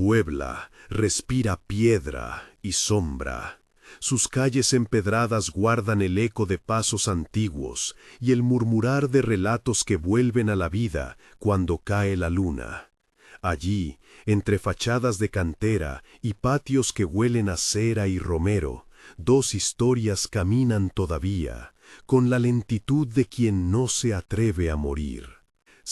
Puebla respira piedra y sombra. Sus calles empedradas guardan el eco de pasos antiguos y el murmurar de relatos que vuelven a la vida cuando cae la luna. Allí, entre fachadas de cantera y patios que huelen a cera y romero, dos historias caminan todavía, con la lentitud de quien no se atreve a morir.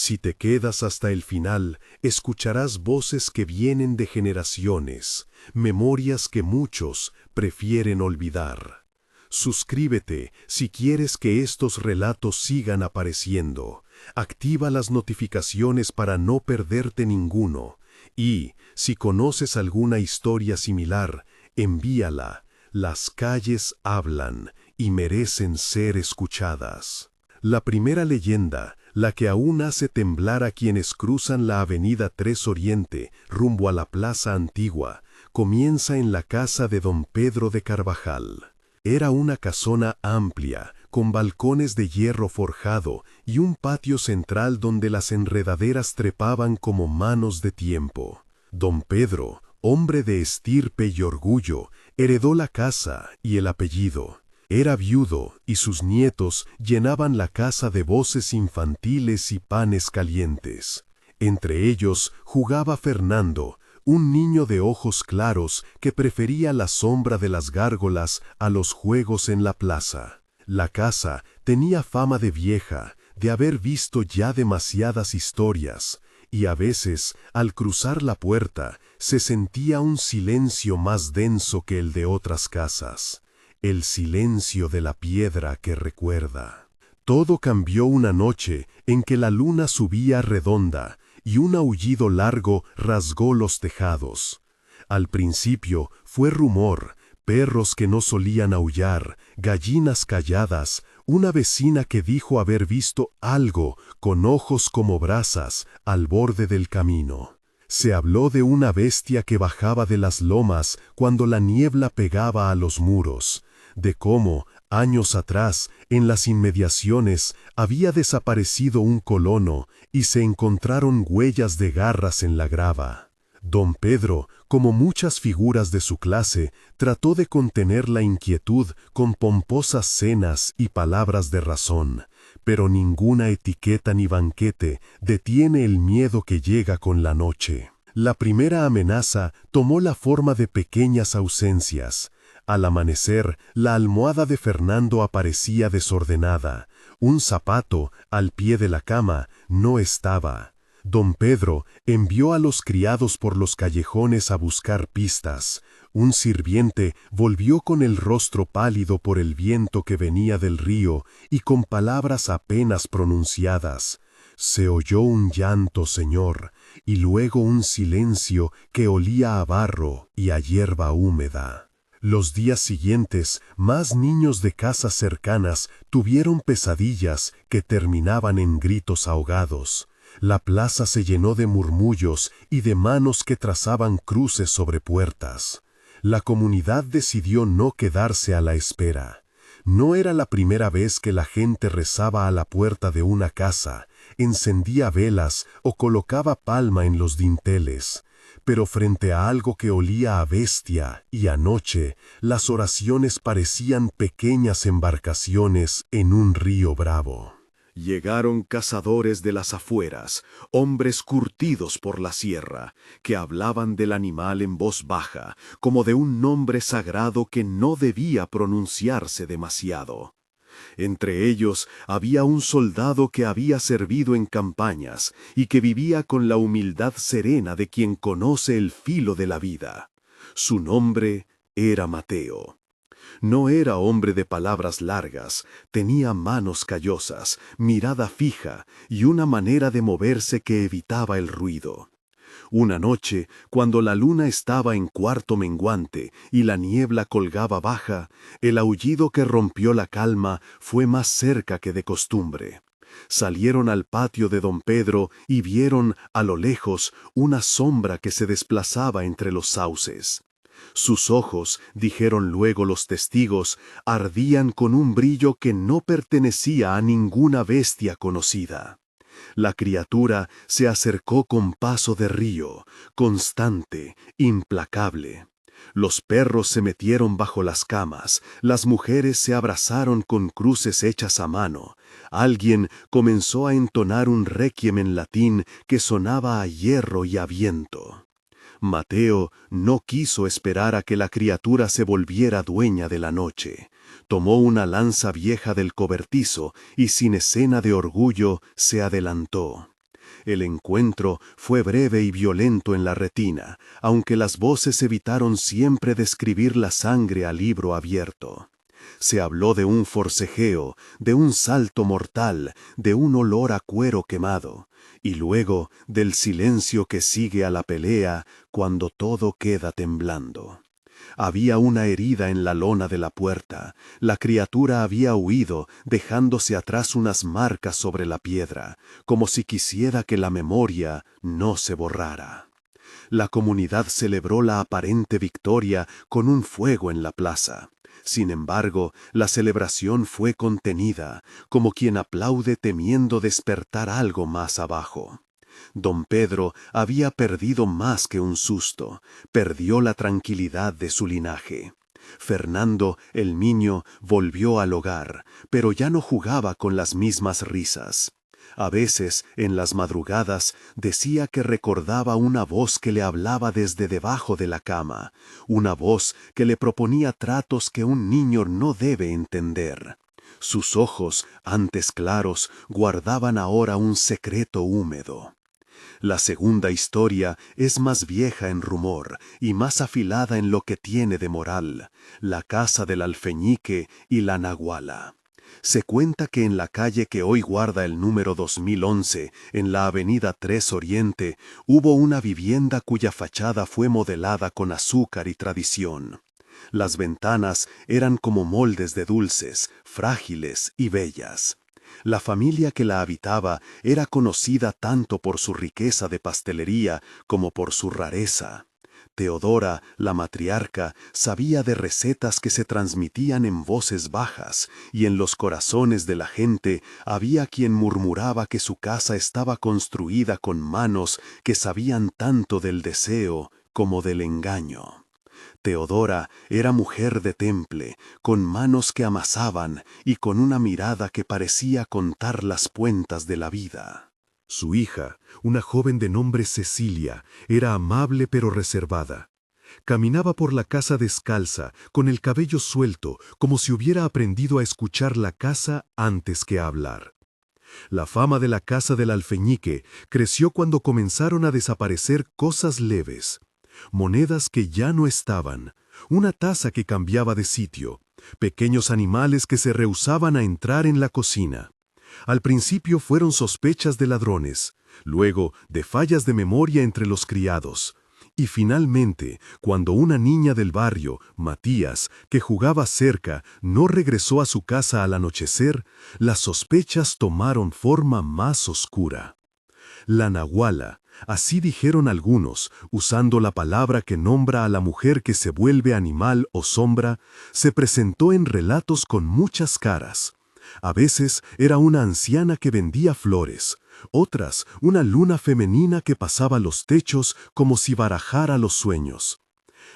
Si te quedas hasta el final, escucharás voces que vienen de generaciones, memorias que muchos prefieren olvidar. Suscríbete si quieres que estos relatos sigan apareciendo. Activa las notificaciones para no perderte ninguno. Y, si conoces alguna historia similar, envíala. Las calles hablan y merecen ser escuchadas. La primera leyenda, la que aún hace temblar a quienes cruzan la avenida 3 Oriente rumbo a la Plaza Antigua, comienza en la casa de don Pedro de Carvajal. Era una casona amplia, con balcones de hierro forjado y un patio central donde las enredaderas trepaban como manos de tiempo. Don Pedro, hombre de estirpe y orgullo, heredó la casa y el apellido. Era viudo y sus nietos llenaban la casa de voces infantiles y panes calientes. Entre ellos jugaba Fernando, un niño de ojos claros que prefería la sombra de las gárgolas a los juegos en la plaza. La casa tenía fama de vieja, de haber visto ya demasiadas historias, y a veces, al cruzar la puerta, se sentía un silencio más denso que el de otras casas. El silencio de la piedra que recuerda. Todo cambió una noche en que la luna subía redonda y un aullido largo rasgó los tejados. Al principio fue rumor, perros que no solían aullar, gallinas calladas, una vecina que dijo haber visto algo con ojos como brasas al borde del camino. Se habló de una bestia que bajaba de las lomas cuando la niebla pegaba a los muros, de cómo, años atrás, en las inmediaciones, había desaparecido un colono y se encontraron huellas de garras en la grava. Don Pedro, como muchas figuras de su clase, trató de contener la inquietud con pomposas cenas y palabras de razón, pero ninguna etiqueta ni banquete detiene el miedo que llega con la noche. La primera amenaza tomó la forma de pequeñas ausencias. Al amanecer, la almohada de Fernando aparecía desordenada. Un zapato, al pie de la cama, no estaba. Don Pedro envió a los criados por los callejones a buscar pistas. Un sirviente volvió con el rostro pálido por el viento que venía del río y con palabras apenas pronunciadas. Se oyó un llanto, señor, y luego un silencio que olía a barro y a hierba húmeda. Los días siguientes, más niños de casas cercanas tuvieron pesadillas que terminaban en gritos ahogados. La plaza se llenó de murmullos y de manos que trazaban cruces sobre puertas. La comunidad decidió no quedarse a la espera. No era la primera vez que la gente rezaba a la puerta de una casa, encendía velas o colocaba palma en los dinteles. Pero frente a algo que olía a bestia y a noche, las oraciones parecían pequeñas embarcaciones en un río bravo. Llegaron cazadores de las afueras, hombres curtidos por la sierra, que hablaban del animal en voz baja, como de un nombre sagrado que no debía pronunciarse demasiado. Entre ellos había un soldado que había servido en campañas y que vivía con la humildad serena de quien conoce el filo de la vida. Su nombre era Mateo. No era hombre de palabras largas, tenía manos callosas, mirada fija y una manera de moverse que evitaba el ruido. Una noche, cuando la luna estaba en cuarto menguante y la niebla colgaba baja, el aullido que rompió la calma fue más cerca que de costumbre. Salieron al patio de don Pedro y vieron, a lo lejos, una sombra que se desplazaba entre los sauces. Sus ojos, dijeron luego los testigos, ardían con un brillo que no pertenecía a ninguna bestia conocida. La criatura se acercó con paso de río, constante, implacable. Los perros se metieron bajo las camas, las mujeres se abrazaron con cruces hechas a mano. Alguien comenzó a entonar un requiem en latín que sonaba a hierro y a viento. Mateo no quiso esperar a que la criatura se volviera dueña de la noche. Tomó una lanza vieja del cobertizo y sin escena de orgullo se adelantó. El encuentro fue breve y violento en la retina, aunque las voces evitaron siempre describir la sangre a libro abierto. Se habló de un forcejeo, de un salto mortal, de un olor a cuero quemado, y luego del silencio que sigue a la pelea cuando todo queda temblando. Había una herida en la lona de la puerta. La criatura había huido, dejándose atrás unas marcas sobre la piedra, como si quisiera que la memoria no se borrara. La comunidad celebró la aparente victoria con un fuego en la plaza. Sin embargo, la celebración fue contenida, como quien aplaude temiendo despertar algo más abajo. Don Pedro había perdido más que un susto, perdió la tranquilidad de su linaje. Fernando, el niño, volvió al hogar, pero ya no jugaba con las mismas risas. A veces, en las madrugadas, decía que recordaba una voz que le hablaba desde debajo de la cama, una voz que le proponía tratos que un niño no debe entender. Sus ojos, antes claros, guardaban ahora un secreto húmedo. La segunda historia es más vieja en rumor y más afilada en lo que tiene de moral, la casa del alfeñique y la nahuala. Se cuenta que en la calle que hoy guarda el número 2011, en la avenida 3 Oriente, hubo una vivienda cuya fachada fue modelada con azúcar y tradición. Las ventanas eran como moldes de dulces, frágiles y bellas. La familia que la habitaba era conocida tanto por su riqueza de pastelería como por su rareza. Teodora, la matriarca, sabía de recetas que se transmitían en voces bajas, y en los corazones de la gente había quien murmuraba que su casa estaba construida con manos que sabían tanto del deseo como del engaño. Teodora era mujer de temple, con manos que amasaban y con una mirada que parecía contar las cuentas de la vida. Su hija, una joven de nombre Cecilia, era amable pero reservada. Caminaba por la casa descalza, con el cabello suelto, como si hubiera aprendido a escuchar la casa antes que a hablar. La fama de la casa del alfeñique creció cuando comenzaron a desaparecer cosas leves. Monedas que ya no estaban, una taza que cambiaba de sitio, pequeños animales que se rehusaban a entrar en la cocina. Al principio fueron sospechas de ladrones, luego de fallas de memoria entre los criados. Y finalmente, cuando una niña del barrio, Matías, que jugaba cerca, no regresó a su casa al anochecer, las sospechas tomaron forma más oscura. La nahuala, así dijeron algunos, usando la palabra que nombra a la mujer que se vuelve animal o sombra, se presentó en relatos con muchas caras. A veces era una anciana que vendía flores, otras una luna femenina que pasaba los techos como si barajara los sueños.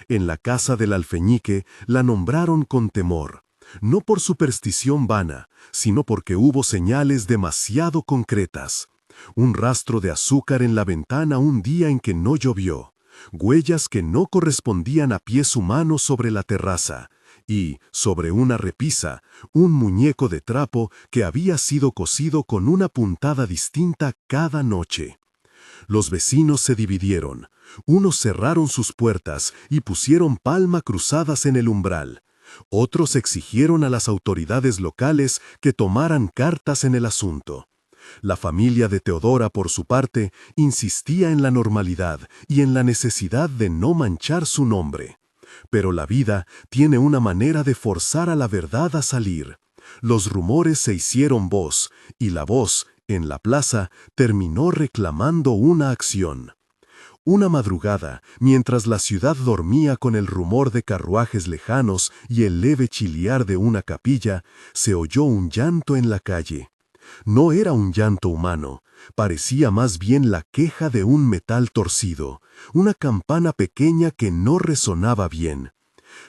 En la casa del alfeñique la nombraron con temor, no por superstición vana, sino porque hubo señales demasiado concretas. Un rastro de azúcar en la ventana un día en que no llovió, huellas que no correspondían a pies humanos sobre la terraza, y, sobre una repisa, un muñeco de trapo que había sido cosido con una puntada distinta cada noche. Los vecinos se dividieron. Unos cerraron sus puertas y pusieron palma cruzadas en el umbral. Otros exigieron a las autoridades locales que tomaran cartas en el asunto. La familia de Teodora, por su parte, insistía en la normalidad y en la necesidad de no manchar su nombre. Pero la vida tiene una manera de forzar a la verdad a salir. Los rumores se hicieron voz, y la voz, en la plaza, terminó reclamando una acción. Una madrugada, mientras la ciudad dormía con el rumor de carruajes lejanos y el leve chilliar de una capilla, se oyó un llanto en la calle. No era un llanto humano, parecía más bien la queja de un metal torcido, una campana pequeña que no resonaba bien.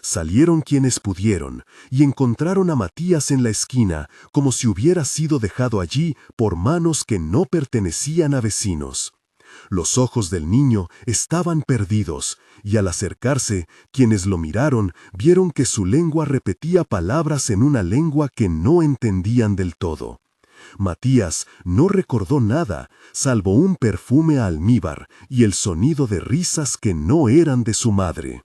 Salieron quienes pudieron y encontraron a Matías en la esquina, como si hubiera sido dejado allí por manos que no pertenecían a vecinos. Los ojos del niño estaban perdidos, y al acercarse, quienes lo miraron vieron que su lengua repetía palabras en una lengua que no entendían del todo. Matías no recordó nada, salvo un perfume a almíbar y el sonido de risas que no eran de su madre.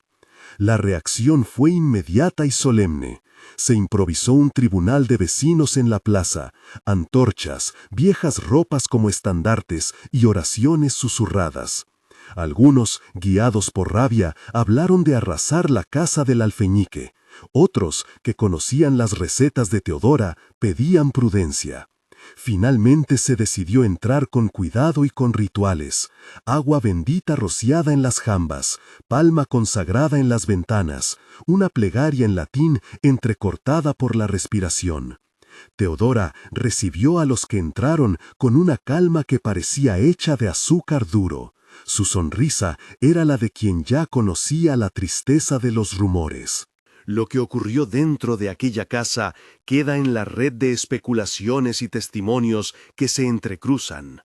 La reacción fue inmediata y solemne. Se improvisó un tribunal de vecinos en la plaza, antorchas, viejas ropas como estandartes y oraciones susurradas. Algunos, guiados por rabia, hablaron de arrasar la casa del alfeñique. Otros, que conocían las recetas de Teodora, pedían prudencia. Finalmente se decidió entrar con cuidado y con rituales: agua bendita rociada en las jambas, palma consagrada en las ventanas, una plegaria en latín entrecortada por la respiración. Teodora recibió a los que entraron con una calma que parecía hecha de azúcar duro. Su sonrisa era la de quien ya conocía la tristeza de los rumores. Lo que ocurrió dentro de aquella casa queda en la red de especulaciones y testimonios que se entrecruzan.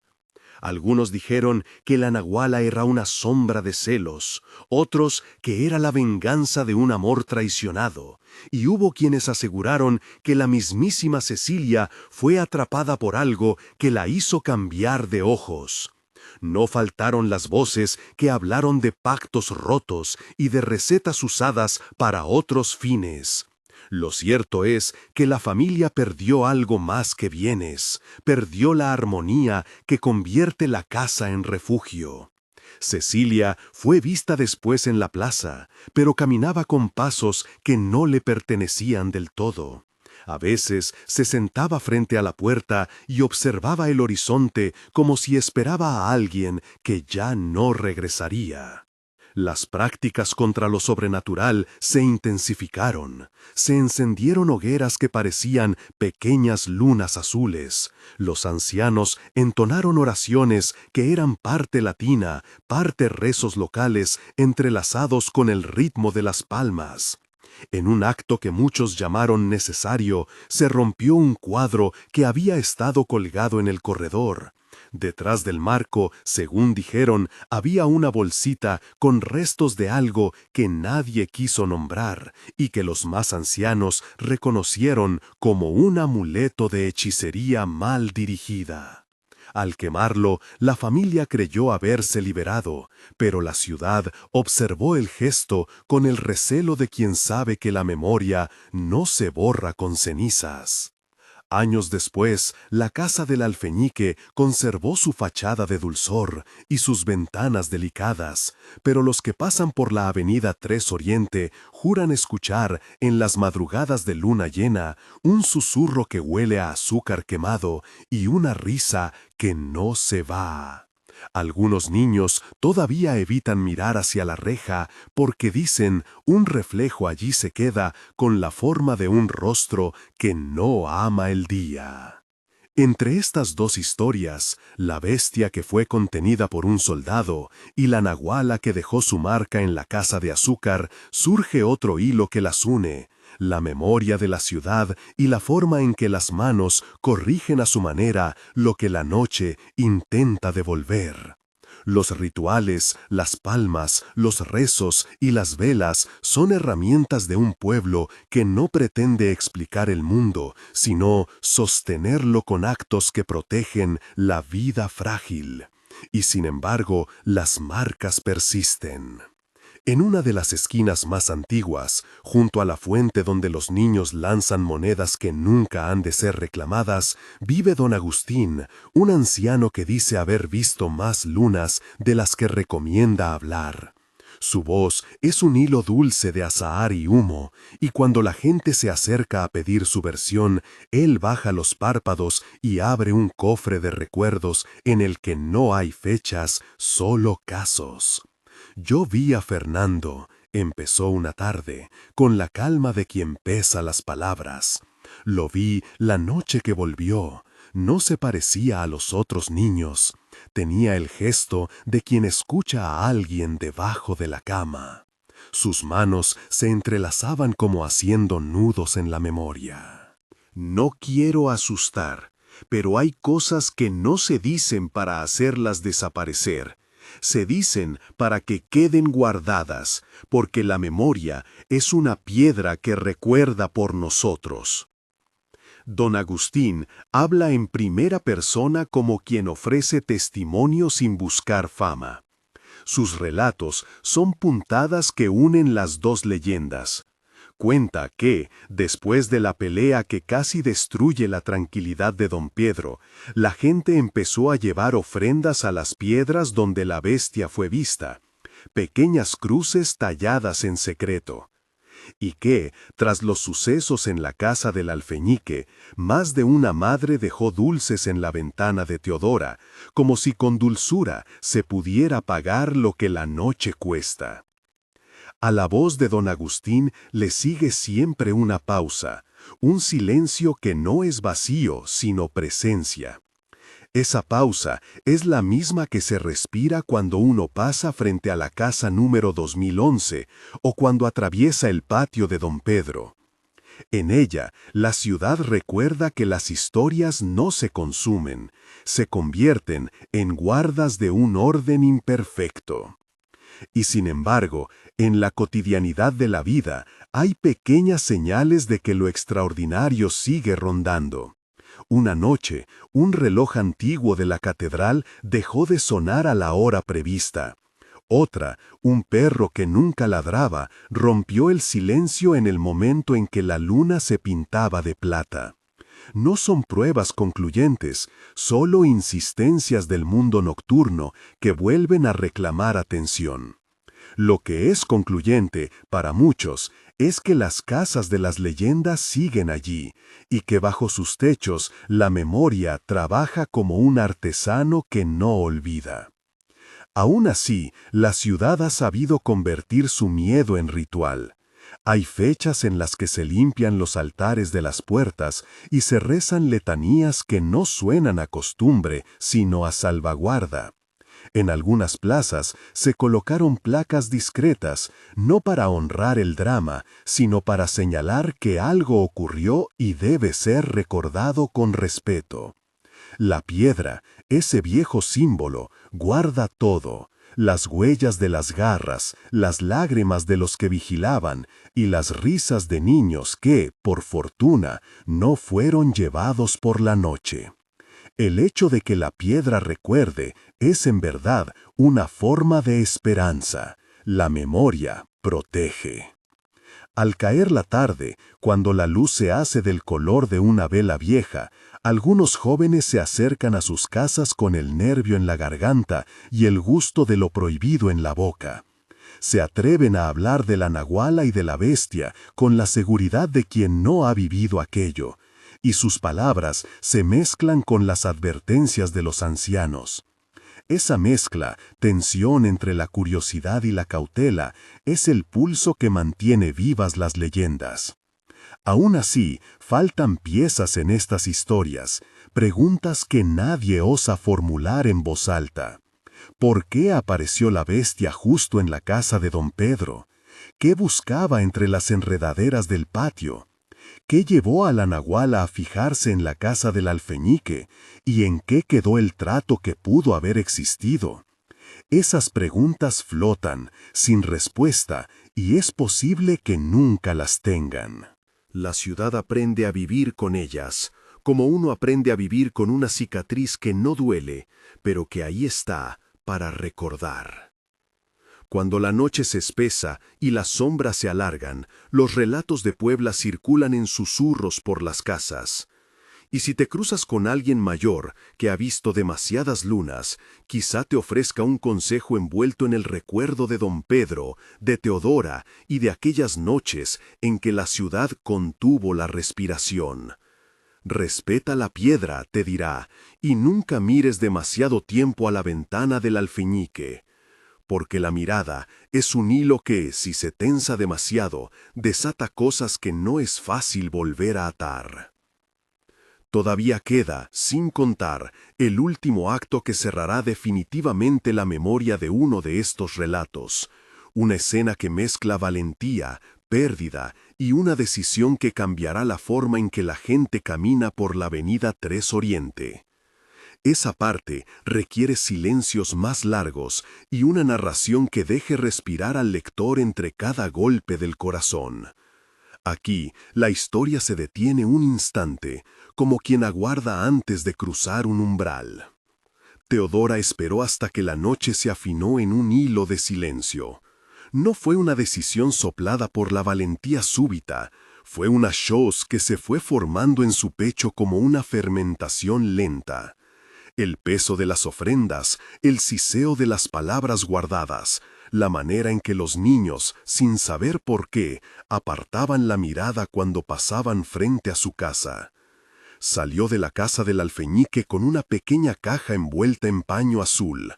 Algunos dijeron que la nahuala era una sombra de celos, otros que era la venganza de un amor traicionado, y hubo quienes aseguraron que la mismísima Cecilia fue atrapada por algo que la hizo cambiar de ojos. No faltaron las voces que hablaron de pactos rotos y de recetas usadas para otros fines. Lo cierto es que la familia perdió algo más que bienes, perdió la armonía que convierte la casa en refugio. Cecilia fue vista después en la plaza, pero caminaba con pasos que no le pertenecían del todo. A veces se sentaba frente a la puerta y observaba el horizonte como si esperaba a alguien que ya no regresaría. Las prácticas contra lo sobrenatural se intensificaron. Se encendieron hogueras que parecían pequeñas lunas azules. Los ancianos entonaron oraciones que eran parte latina, parte rezos locales, entrelazados con el ritmo de las palmas. En un acto que muchos llamaron necesario, se rompió un cuadro que había estado colgado en el corredor. Detrás del marco, según dijeron, había una bolsita con restos de algo que nadie quiso nombrar y que los más ancianos reconocieron como un amuleto de hechicería mal dirigida. Al quemarlo, la familia creyó haberse liberado, pero la ciudad observó el gesto con el recelo de quien sabe que la memoria no se borra con cenizas. Años después, la casa del alfeñique conservó su fachada de dulzor y sus ventanas delicadas, pero los que pasan por la avenida 3 Oriente juran escuchar, en las madrugadas de luna llena, un susurro que huele a azúcar quemado y una risa que no se va. Algunos niños todavía evitan mirar hacia la reja porque dicen un reflejo allí se queda con la forma de un rostro que no ama el día. Entre estas dos historias, la bestia que fue contenida por un soldado y la nahuala que dejó su marca en la casa de azúcar, surge otro hilo que las une: la memoria de la ciudad y la forma en que las manos corrigen a su manera lo que la noche intenta devolver. Los rituales, las palmas, los rezos y las velas son herramientas de un pueblo que no pretende explicar el mundo, sino sostenerlo con actos que protegen la vida frágil. Y sin embargo, las marcas persisten. En una de las esquinas más antiguas, junto a la fuente donde los niños lanzan monedas que nunca han de ser reclamadas, vive don Agustín, un anciano que dice haber visto más lunas de las que recomienda hablar. Su voz es un hilo dulce de azahar y humo, y cuando la gente se acerca a pedir su versión, él baja los párpados y abre un cofre de recuerdos en el que no hay fechas, solo casos. Yo vi a Fernando, empezó una tarde, con la calma de quien pesa las palabras. Lo vi la noche que volvió. No se parecía a los otros niños. Tenía el gesto de quien escucha a alguien debajo de la cama. Sus manos se entrelazaban como haciendo nudos en la memoria. No quiero asustar, pero hay cosas que no se dicen para hacerlas desaparecer. Se dicen para que queden guardadas, porque la memoria es una piedra que recuerda por nosotros. Don Agustín habla en primera persona como quien ofrece testimonio sin buscar fama. Sus relatos son puntadas que unen las dos leyendas. Cuenta que, después de la pelea que casi destruye la tranquilidad de don Pedro, la gente empezó a llevar ofrendas a las piedras donde la bestia fue vista, pequeñas cruces talladas en secreto. Y que, tras los sucesos en la casa del alfeñique, más de una madre dejó dulces en la ventana de Teodora, como si con dulzura se pudiera pagar lo que la noche cuesta. A la voz de don Agustín le sigue siempre una pausa, un silencio que no es vacío, sino presencia. Esa pausa es la misma que se respira cuando uno pasa frente a la casa número 2011 o cuando atraviesa el patio de don Pedro. En ella, la ciudad recuerda que las historias no se consumen, se convierten en guardas de un orden imperfecto. Y sin embargo, en la cotidianidad de la vida hay pequeñas señales de que lo extraordinario sigue rondando. Una noche, un reloj antiguo de la catedral dejó de sonar a la hora prevista. Otra, un perro que nunca ladraba, rompió el silencio en el momento en que la luna se pintaba de plata. No son pruebas concluyentes, solo insistencias del mundo nocturno que vuelven a reclamar atención. Lo que es concluyente, para muchos, es que las casas de las leyendas siguen allí, y que bajo sus techos la memoria trabaja como un artesano que no olvida. Aún así, la ciudad ha sabido convertir su miedo en ritual. Hay fechas en las que se limpian los altares de las puertas y se rezan letanías que no suenan a costumbre, sino a salvaguarda. En algunas plazas se colocaron placas discretas, no para honrar el drama, sino para señalar que algo ocurrió y debe ser recordado con respeto. La piedra, ese viejo símbolo, guarda todo: las huellas de las garras, las lágrimas de los que vigilaban y las risas de niños que, por fortuna, no fueron llevados por la noche. El hecho de que la piedra recuerde es en verdad una forma de esperanza. La memoria protege. Al caer la tarde, cuando la luz se hace del color de una vela vieja, algunos jóvenes se acercan a sus casas con el nervio en la garganta y el gusto de lo prohibido en la boca. Se atreven a hablar de la nahuala y de la bestia con la seguridad de quien no ha vivido aquello, y sus palabras se mezclan con las advertencias de los ancianos. Esa mezcla, tensión entre la curiosidad y la cautela, es el pulso que mantiene vivas las leyendas. Aún así, faltan piezas en estas historias, preguntas que nadie osa formular en voz alta. ¿Por qué apareció la bestia justo en la casa de don Pedro? ¿Qué buscaba entre las enredaderas del patio? ¿Qué llevó a la nahuala a fijarse en la casa del alfeñique? ¿Y en qué quedó el trato que pudo haber existido? Esas preguntas flotan, sin respuesta, y es posible que nunca las tengan. La ciudad aprende a vivir con ellas, como uno aprende a vivir con una cicatriz que no duele, pero que ahí está para recordar. Cuando la noche se espesa y las sombras se alargan, los relatos de Puebla circulan en susurros por las casas. Y si te cruzas con alguien mayor que ha visto demasiadas lunas, quizá te ofrezca un consejo envuelto en el recuerdo de don Pedro, de Teodora y de aquellas noches en que la ciudad contuvo la respiración. Respeta la piedra, te dirá, y nunca mires demasiado tiempo a la ventana del alfeñique, porque la mirada es un hilo que, si se tensa demasiado, desata cosas que no es fácil volver a atar. Todavía queda, sin contar, el último acto que cerrará definitivamente la memoria de uno de estos relatos. Una escena que mezcla valentía, pérdida y una decisión que cambiará la forma en que la gente camina por la avenida 3 Oriente. Esa parte requiere silencios más largos y una narración que deje respirar al lector entre cada golpe del corazón. Aquí, la historia se detiene un instante, como quien aguarda antes de cruzar un umbral. Teodora esperó hasta que la noche se afinó en un hilo de silencio. No fue una decisión soplada por la valentía súbita, fue una hoz que se fue formando en su pecho como una fermentación lenta. El peso de las ofrendas, el siseo de las palabras guardadas, la manera en que los niños, sin saber por qué, apartaban la mirada cuando pasaban frente a su casa. Salió de la casa del alfeñique con una pequeña caja envuelta en paño azul.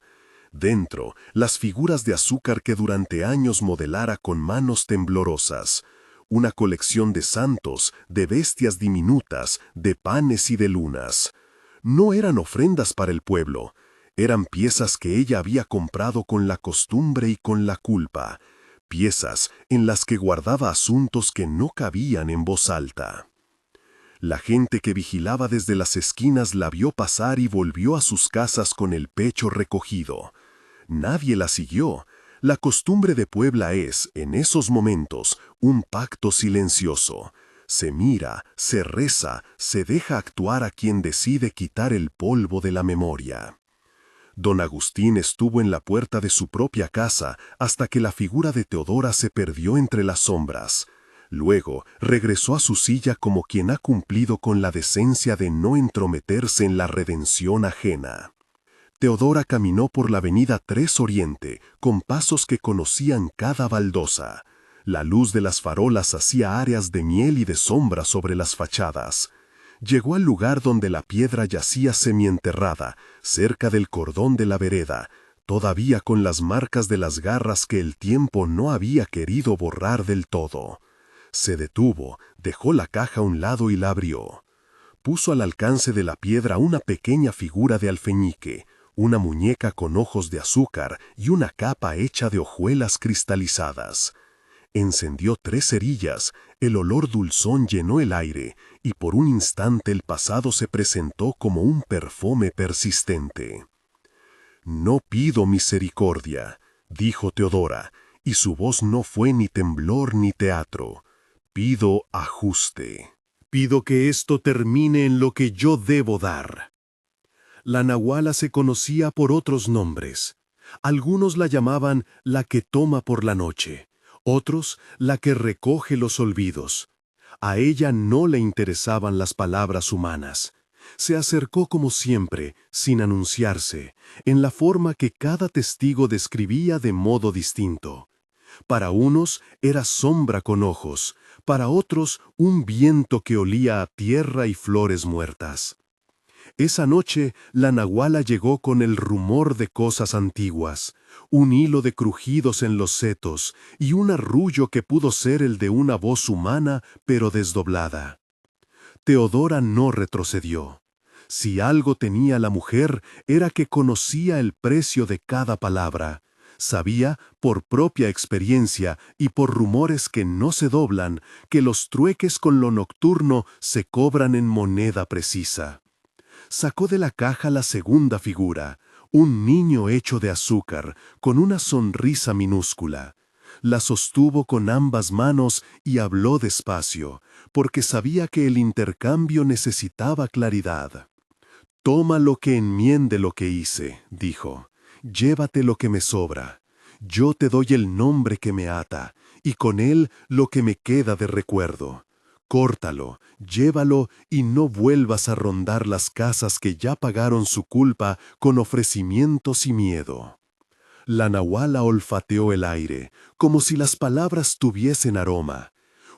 Dentro, las figuras de azúcar que durante años modelara con manos temblorosas. Una colección de santos, de bestias diminutas, de panes y de lunas. No eran ofrendas para el pueblo, eran piezas que ella había comprado con la costumbre y con la culpa, piezas en las que guardaba asuntos que no cabían en voz alta. La gente que vigilaba desde las esquinas la vio pasar y volvió a sus casas con el pecho recogido. Nadie la siguió. La costumbre de Puebla es, en esos momentos, un pacto silencioso. Se mira, se reza, se deja actuar a quien decide quitar el polvo de la memoria. Don Agustín estuvo en la puerta de su propia casa hasta que la figura de Teodora se perdió entre las sombras. Luego regresó a su silla como quien ha cumplido con la decencia de no entrometerse en la redención ajena. Teodora caminó por la avenida 3 Oriente con pasos que conocían cada baldosa. La luz de las farolas hacía áreas de miel y de sombra sobre las fachadas. Llegó al lugar donde la piedra yacía semienterrada, cerca del cordón de la vereda, todavía con las marcas de las garras que el tiempo no había querido borrar del todo. Se detuvo, dejó la caja a un lado y la abrió. Puso al alcance de la piedra una pequeña figura de alfeñique, una muñeca con ojos de azúcar y una capa hecha de hojuelas cristalizadas. Encendió 3 cerillas, el olor dulzón llenó el aire, y por un instante el pasado se presentó como un perfume persistente. «No pido misericordia», dijo Teodora, y su voz no fue ni temblor ni teatro. «Pido ajuste. Pido que esto termine en lo que yo debo dar». La nahuala se conocía por otros nombres. Algunos la llamaban la que toma por la noche. Otros, la que recoge los olvidos. A ella no le interesaban las palabras humanas. Se acercó como siempre, sin anunciarse, en la forma que cada testigo describía de modo distinto. Para unos era sombra con ojos, para otros un viento que olía a tierra y flores muertas. Esa noche la nahuala llegó con el rumor de cosas antiguas, un hilo de crujidos en los setos y un arrullo que pudo ser el de una voz humana pero desdoblada. Teodora no retrocedió. Si algo tenía la mujer era que conocía el precio de cada palabra. Sabía, por propia experiencia y por rumores que no se doblan, que los trueques con lo nocturno se cobran en moneda precisa. Sacó de la caja la segunda figura, un niño hecho de azúcar, con una sonrisa minúscula. La sostuvo con ambas manos y habló despacio, porque sabía que el intercambio necesitaba claridad. «Toma lo que enmiende lo que hice», dijo. «Llévate lo que me sobra. Yo te doy el nombre que me ata, y con él lo que me queda de recuerdo. Córtalo, llévalo y no vuelvas a rondar las casas que ya pagaron su culpa con ofrecimientos y miedo». La nahuala olfateó el aire, como si las palabras tuviesen aroma.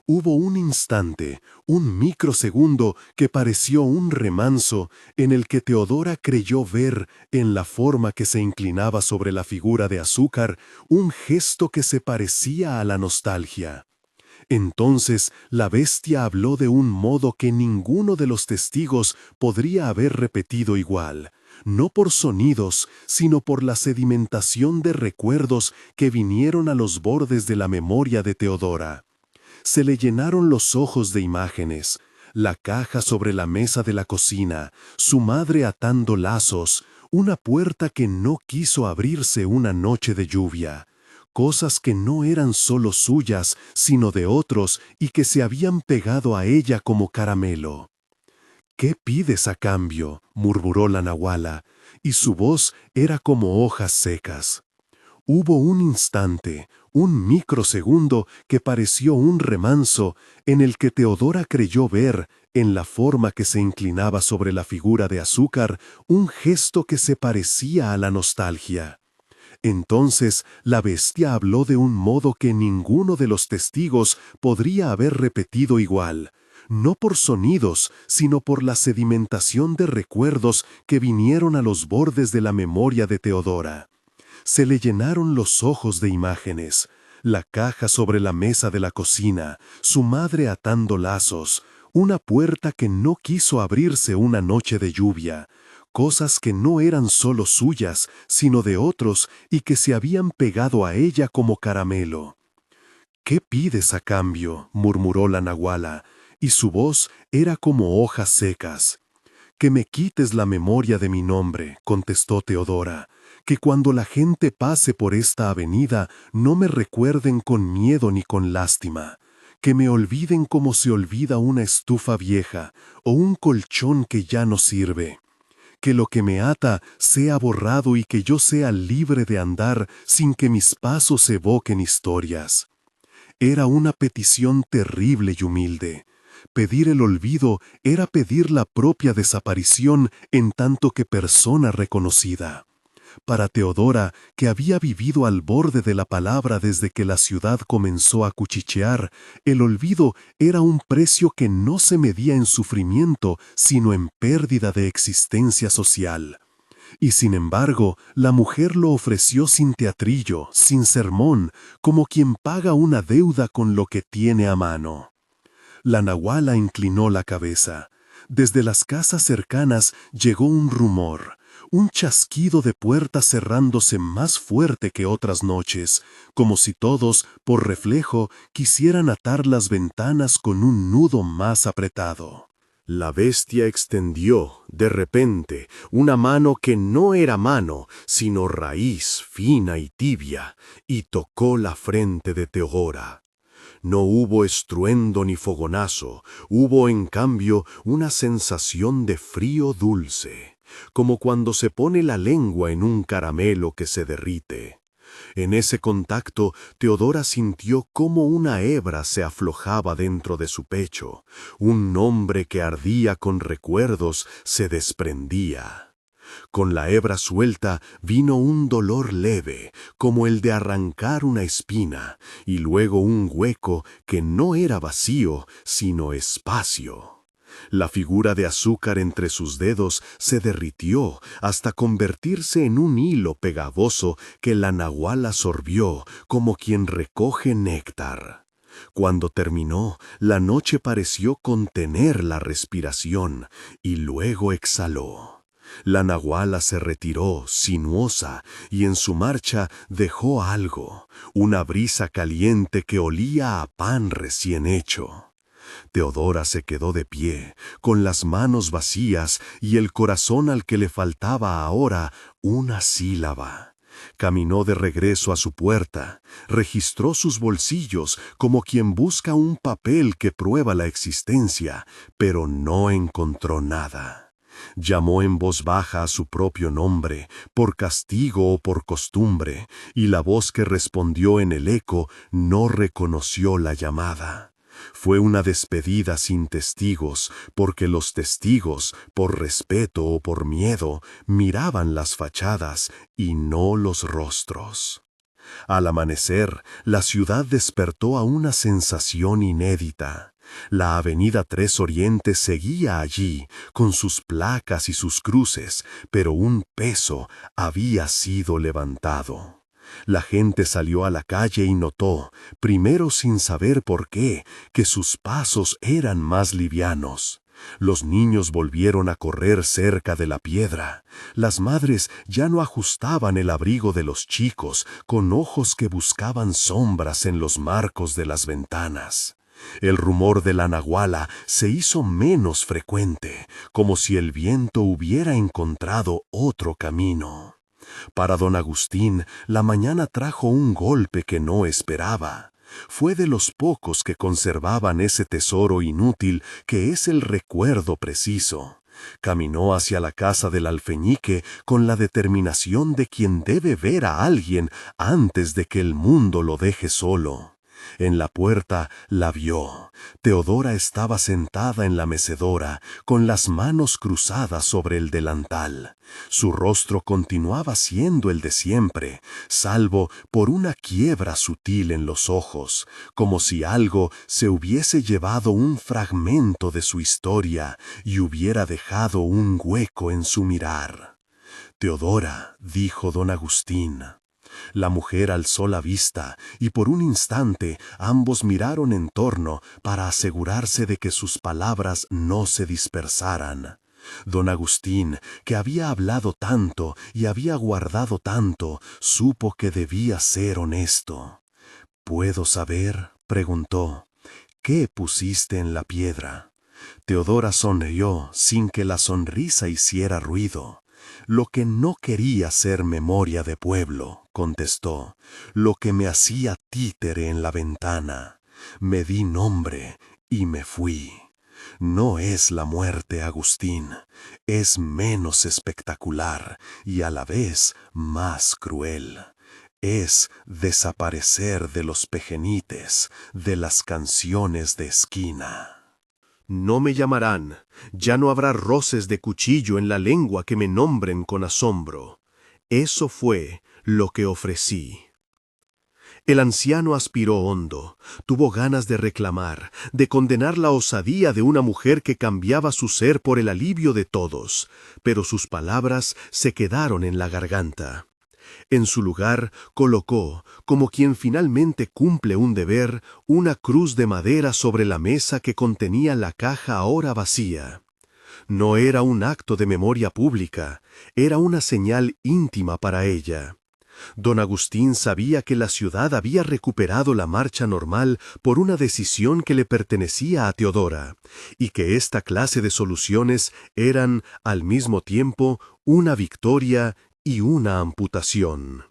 Hubo un instante, un microsegundo que pareció un remanso en el que Teodora creyó ver, en la forma que se inclinaba sobre la figura de azúcar, un gesto que se parecía a la nostalgia. Entonces la bestia habló de un modo que ninguno de los testigos podría haber repetido igual, no por sonidos, sino por la sedimentación de recuerdos que vinieron a los bordes de la memoria de Teodora. Se le llenaron los ojos de imágenes, la caja sobre la mesa de la cocina, su madre atando lazos, una puerta que no quiso abrirse una noche de lluvia. Cosas que no eran solo suyas, sino de otros y que se habían pegado a ella como caramelo. «¿Qué pides a cambio?», murmuró la nahuala, y su voz era como hojas secas. Hubo un instante, un microsegundo que pareció un remanso en el que Teodora creyó ver, en la forma que se inclinaba sobre la figura de Azúcar, un gesto que se parecía a la nostalgia. Entonces la bestia habló de un modo que ninguno de los testigos podría haber repetido igual, no por sonidos, sino por la sedimentación de recuerdos que vinieron a los bordes de la memoria de Teodora. Se le llenaron los ojos de imágenes, la caja sobre la mesa de la cocina, su madre atando lazos, una puerta que no quiso abrirse una noche de lluvia, cosas que no eran solo suyas, sino de otros y que se habían pegado a ella como caramelo. «¿Qué pides a cambio?», murmuró la nahuala, y su voz era como hojas secas. «Que me quites la memoria de mi nombre», contestó Teodora, «que cuando la gente pase por esta avenida no me recuerden con miedo ni con lástima, que me olviden como se olvida una estufa vieja o un colchón que ya no sirve. Que lo que me ata sea borrado y que yo sea libre de andar sin que mis pasos evoquen historias». Era una petición terrible y humilde. Pedir el olvido era pedir la propia desaparición en tanto que persona reconocida. Para Teodora, que había vivido al borde de la palabra desde que la ciudad comenzó a cuchichear, el olvido era un precio que no se medía en sufrimiento, sino en pérdida de existencia social. Y sin embargo, la mujer lo ofreció sin teatrillo, sin sermón, como quien paga una deuda con lo que tiene a mano. La nahuala inclinó la cabeza. Desde las casas cercanas llegó un rumor, un chasquido de puertas cerrándose más fuerte que otras noches, como si todos, por reflejo, quisieran atar las ventanas con un nudo más apretado. La bestia extendió, de repente, una mano que no era mano, sino raíz fina y tibia, y tocó la frente de Teodora. No hubo estruendo ni fogonazo, hubo en cambio una sensación de frío dulce, como cuando se pone la lengua en un caramelo que se derrite. En ese contacto, Teodora sintió cómo una hebra se aflojaba dentro de su pecho, un nombre que ardía con recuerdos se desprendía. Con la hebra suelta vino un dolor leve, como el de arrancar una espina, y luego un hueco que no era vacío, sino espacio. La figura de Azúcar entre sus dedos se derritió hasta convertirse en un hilo pegajoso que la nahuala sorbió como quien recoge néctar. Cuando terminó, la noche pareció contener la respiración y luego exhaló. La nahuala se retiró, sinuosa, y en su marcha dejó algo, una brisa caliente que olía a pan recién hecho. Teodora se quedó de pie, con las manos vacías y el corazón al que le faltaba ahora una sílaba. Caminó de regreso a su puerta, registró sus bolsillos como quien busca un papel que prueba la existencia, pero no encontró nada. Llamó en voz baja a su propio nombre, por castigo o por costumbre, y la voz que respondió en el eco no reconoció la llamada. Fue una despedida sin testigos, porque los testigos, por respeto o por miedo, miraban las fachadas y no los rostros. Al amanecer, la ciudad despertó a una sensación inédita. La avenida Tres Orientes seguía allí, con sus placas y sus cruces, pero un peso había sido levantado. La gente salió a la calle y notó, primero sin saber por qué, que sus pasos eran más livianos. Los niños volvieron a correr cerca de la piedra. Las madres ya no ajustaban el abrigo de los chicos con ojos que buscaban sombras en los marcos de las ventanas. El rumor de la nahuala se hizo menos frecuente, como si el viento hubiera encontrado otro camino. Para don Agustín, la mañana trajo un golpe que no esperaba. Fue de los pocos que conservaban ese tesoro inútil que es el recuerdo preciso. Caminó hacia la casa del alfeñique con la determinación de quien debe ver a alguien antes de que el mundo lo deje solo. En la puerta la vio. Teodora estaba sentada en la mecedora, con las manos cruzadas sobre el delantal. Su rostro continuaba siendo el de siempre, salvo por una quiebra sutil en los ojos, como si algo se hubiese llevado un fragmento de su historia y hubiera dejado un hueco en su mirar. «Teodora», dijo don Agustín. La mujer alzó la vista y por un instante ambos miraron en torno para asegurarse de que sus palabras no se dispersaran. Don Agustín, que había hablado tanto y había guardado tanto, supo que debía ser honesto. «¿Puedo saber?», preguntó. «¿Qué pusiste en la piedra?». Teodora sonrió sin que la sonrisa hiciera ruido. «Lo que no quería ser memoria de pueblo», contestó, «lo que me hacía títere en la ventana. Me di nombre y me fui. No es la muerte, Agustín, es menos espectacular y a la vez más cruel. Es desaparecer de los pejenites, de las canciones de esquina». «No me llamarán, ya no habrá roces de cuchillo en la lengua que me nombren con asombro. Eso fue lo que ofrecí». El anciano aspiró hondo, tuvo ganas de reclamar, de condenar la osadía de una mujer que cambiaba su ser por el alivio de todos, pero sus palabras se quedaron en la garganta. En su lugar colocó, como quien finalmente cumple un deber, una cruz de madera sobre la mesa que contenía la caja ahora vacía. No era un acto de memoria pública, era una señal íntima para ella. Don Agustín sabía que la ciudad había recuperado la marcha normal por una decisión que le pertenecía a Teodora, y que esta clase de soluciones eran, al mismo tiempo, una victoria y una amputación.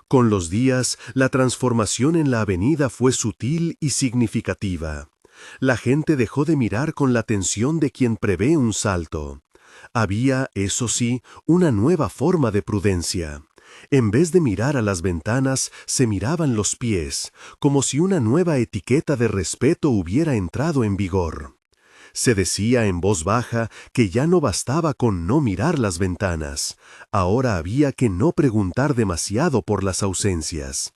Con los días, la transformación en la avenida fue sutil y significativa. La gente dejó de mirar con la atención de quien prevé un salto. Había, eso sí, una nueva forma de prudencia. En vez de mirar a las ventanas, se miraban los pies, como si una nueva etiqueta de respeto hubiera entrado en vigor. Se decía en voz baja que ya no bastaba con no mirar las ventanas, ahora había que no preguntar demasiado por las ausencias.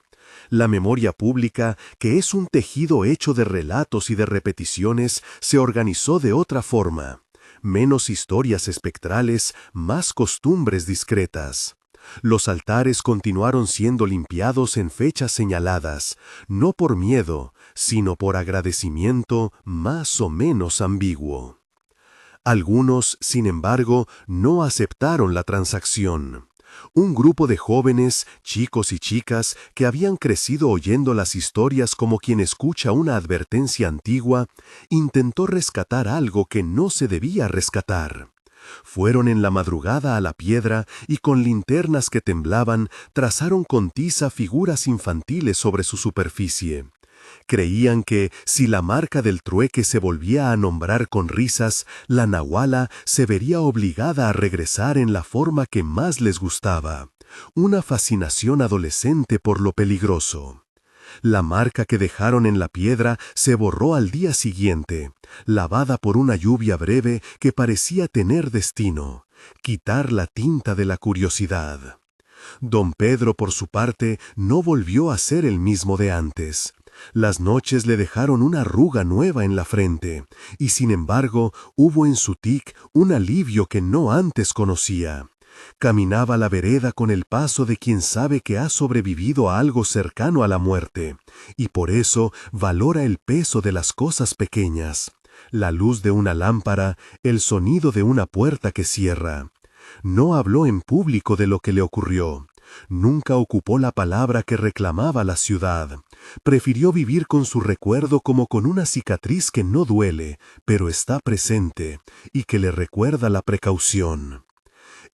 La memoria pública, que es un tejido hecho de relatos y de repeticiones, se organizó de otra forma. Menos historias espectrales, más costumbres discretas. Los altares continuaron siendo limpiados en fechas señaladas, no por miedo, sino por agradecimiento más o menos ambiguo. Algunos, sin embargo, no aceptaron la transacción. Un grupo de jóvenes, chicos y chicas, que habían crecido oyendo las historias como quien escucha una advertencia antigua, intentó rescatar algo que no se debía rescatar. Fueron en la madrugada a la piedra y con linternas que temblaban trazaron con tiza figuras infantiles sobre su superficie. Creían que, si la marca del trueque se volvía a nombrar con risas, la nahuala se vería obligada a regresar en la forma que más les gustaba, una fascinación adolescente por lo peligroso. La marca que dejaron en la piedra se borró al día siguiente, lavada por una lluvia breve que parecía tener destino, quitar la tinta de la curiosidad. Don Pedro, por su parte, no volvió a ser el mismo de antes. Las noches le dejaron una arruga nueva en la frente, y sin embargo hubo en su tic un alivio que no antes conocía. Caminaba la vereda con el paso de quien sabe que ha sobrevivido a algo cercano a la muerte, y por eso valora el peso de las cosas pequeñas, la luz de una lámpara, el sonido de una puerta que cierra. No habló en público de lo que le ocurrió. Nunca ocupó la palabra que reclamaba la ciudad. Prefirió vivir con su recuerdo como con una cicatriz que no duele, pero está presente, y que le recuerda la precaución.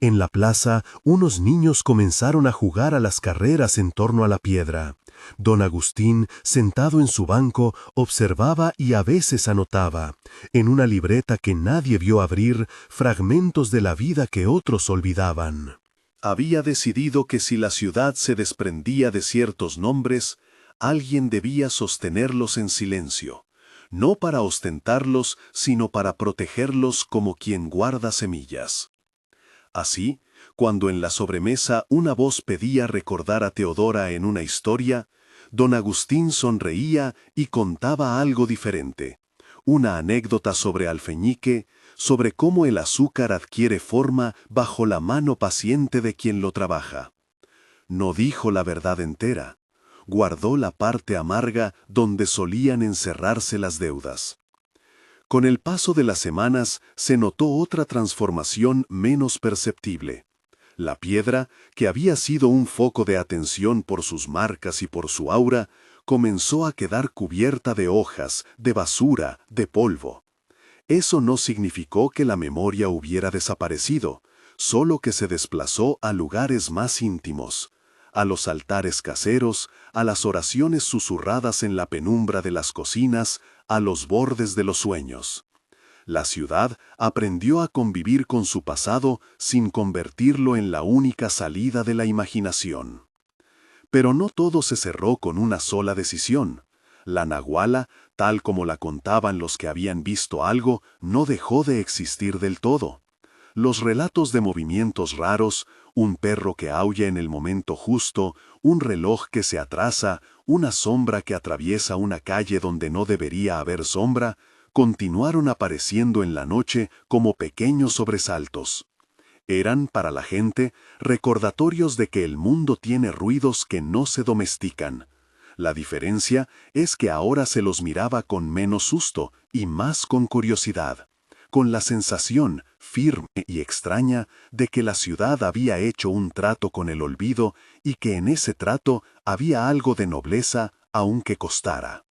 En la plaza, unos niños comenzaron a jugar a las carreras en torno a la piedra. Don Agustín, sentado en su banco, observaba y a veces anotaba, en una libreta que nadie vio abrir, fragmentos de la vida que otros olvidaban. Había decidido que si la ciudad se desprendía de ciertos nombres, alguien debía sostenerlos en silencio, no para ostentarlos, sino para protegerlos como quien guarda semillas. Así, cuando en la sobremesa una voz pedía recordar a Teodora en una historia, don Agustín sonreía y contaba algo diferente, una anécdota sobre Alfeñique, sobre cómo el azúcar adquiere forma bajo la mano paciente de quien lo trabaja. No dijo la verdad entera, guardó la parte amarga donde solían encerrarse las deudas. Con el paso de las semanas se notó otra transformación menos perceptible. La piedra, que había sido un foco de atención por sus marcas y por su aura, comenzó a quedar cubierta de hojas, de basura, de polvo. Eso no significó que la memoria hubiera desaparecido, solo que se desplazó a lugares más íntimos, a los altares caseros, a las oraciones susurradas en la penumbra de las cocinas, a los bordes de los sueños. La ciudad aprendió a convivir con su pasado sin convertirlo en la única salida de la imaginación. Pero no todo se cerró con una sola decisión. La nahuala, tal como la contaban los que habían visto algo, no dejó de existir del todo. Los relatos de movimientos raros, un perro que aulla en el momento justo, un reloj que se atrasa, una sombra que atraviesa una calle donde no debería haber sombra, continuaron apareciendo en la noche como pequeños sobresaltos. Eran, para la gente, recordatorios de que el mundo tiene ruidos que no se domestican. La diferencia es que ahora se los miraba con menos susto y más con curiosidad, con la sensación, firme y extraña, de que la ciudad había hecho un trato con el olvido y que en ese trato había algo de nobleza, aunque costara.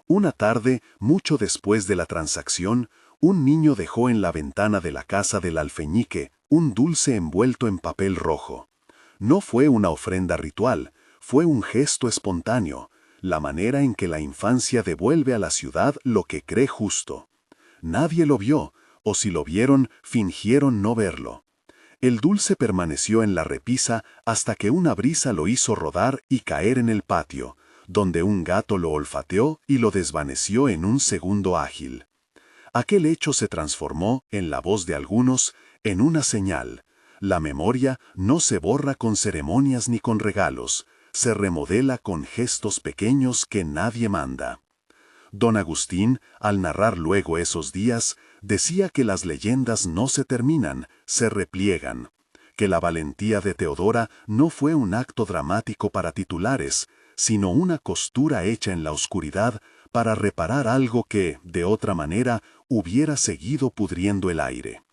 Una tarde, mucho después de la transacción, un niño dejó en la ventana de la casa del alfeñique un dulce envuelto en papel rojo. No fue una ofrenda ritual, fue un gesto espontáneo, la manera en que la infancia devuelve a la ciudad lo que cree justo. Nadie lo vio, o si lo vieron, fingieron no verlo. El dulce permaneció en la repisa hasta que una brisa lo hizo rodar y caer en el patio, donde un gato lo olfateó y lo desvaneció en un segundo ágil. Aquel hecho se transformó, en la voz de algunos, en una señal. La memoria no se borra con ceremonias ni con regalos, se remodela con gestos pequeños que nadie manda. Don Agustín, al narrar luego esos días, decía que las leyendas no se terminan, se repliegan, que la valentía de Teodora no fue un acto dramático para titulares, sino una costura hecha en la oscuridad para reparar algo que, de otra manera, hubiera seguido pudriendo el aire.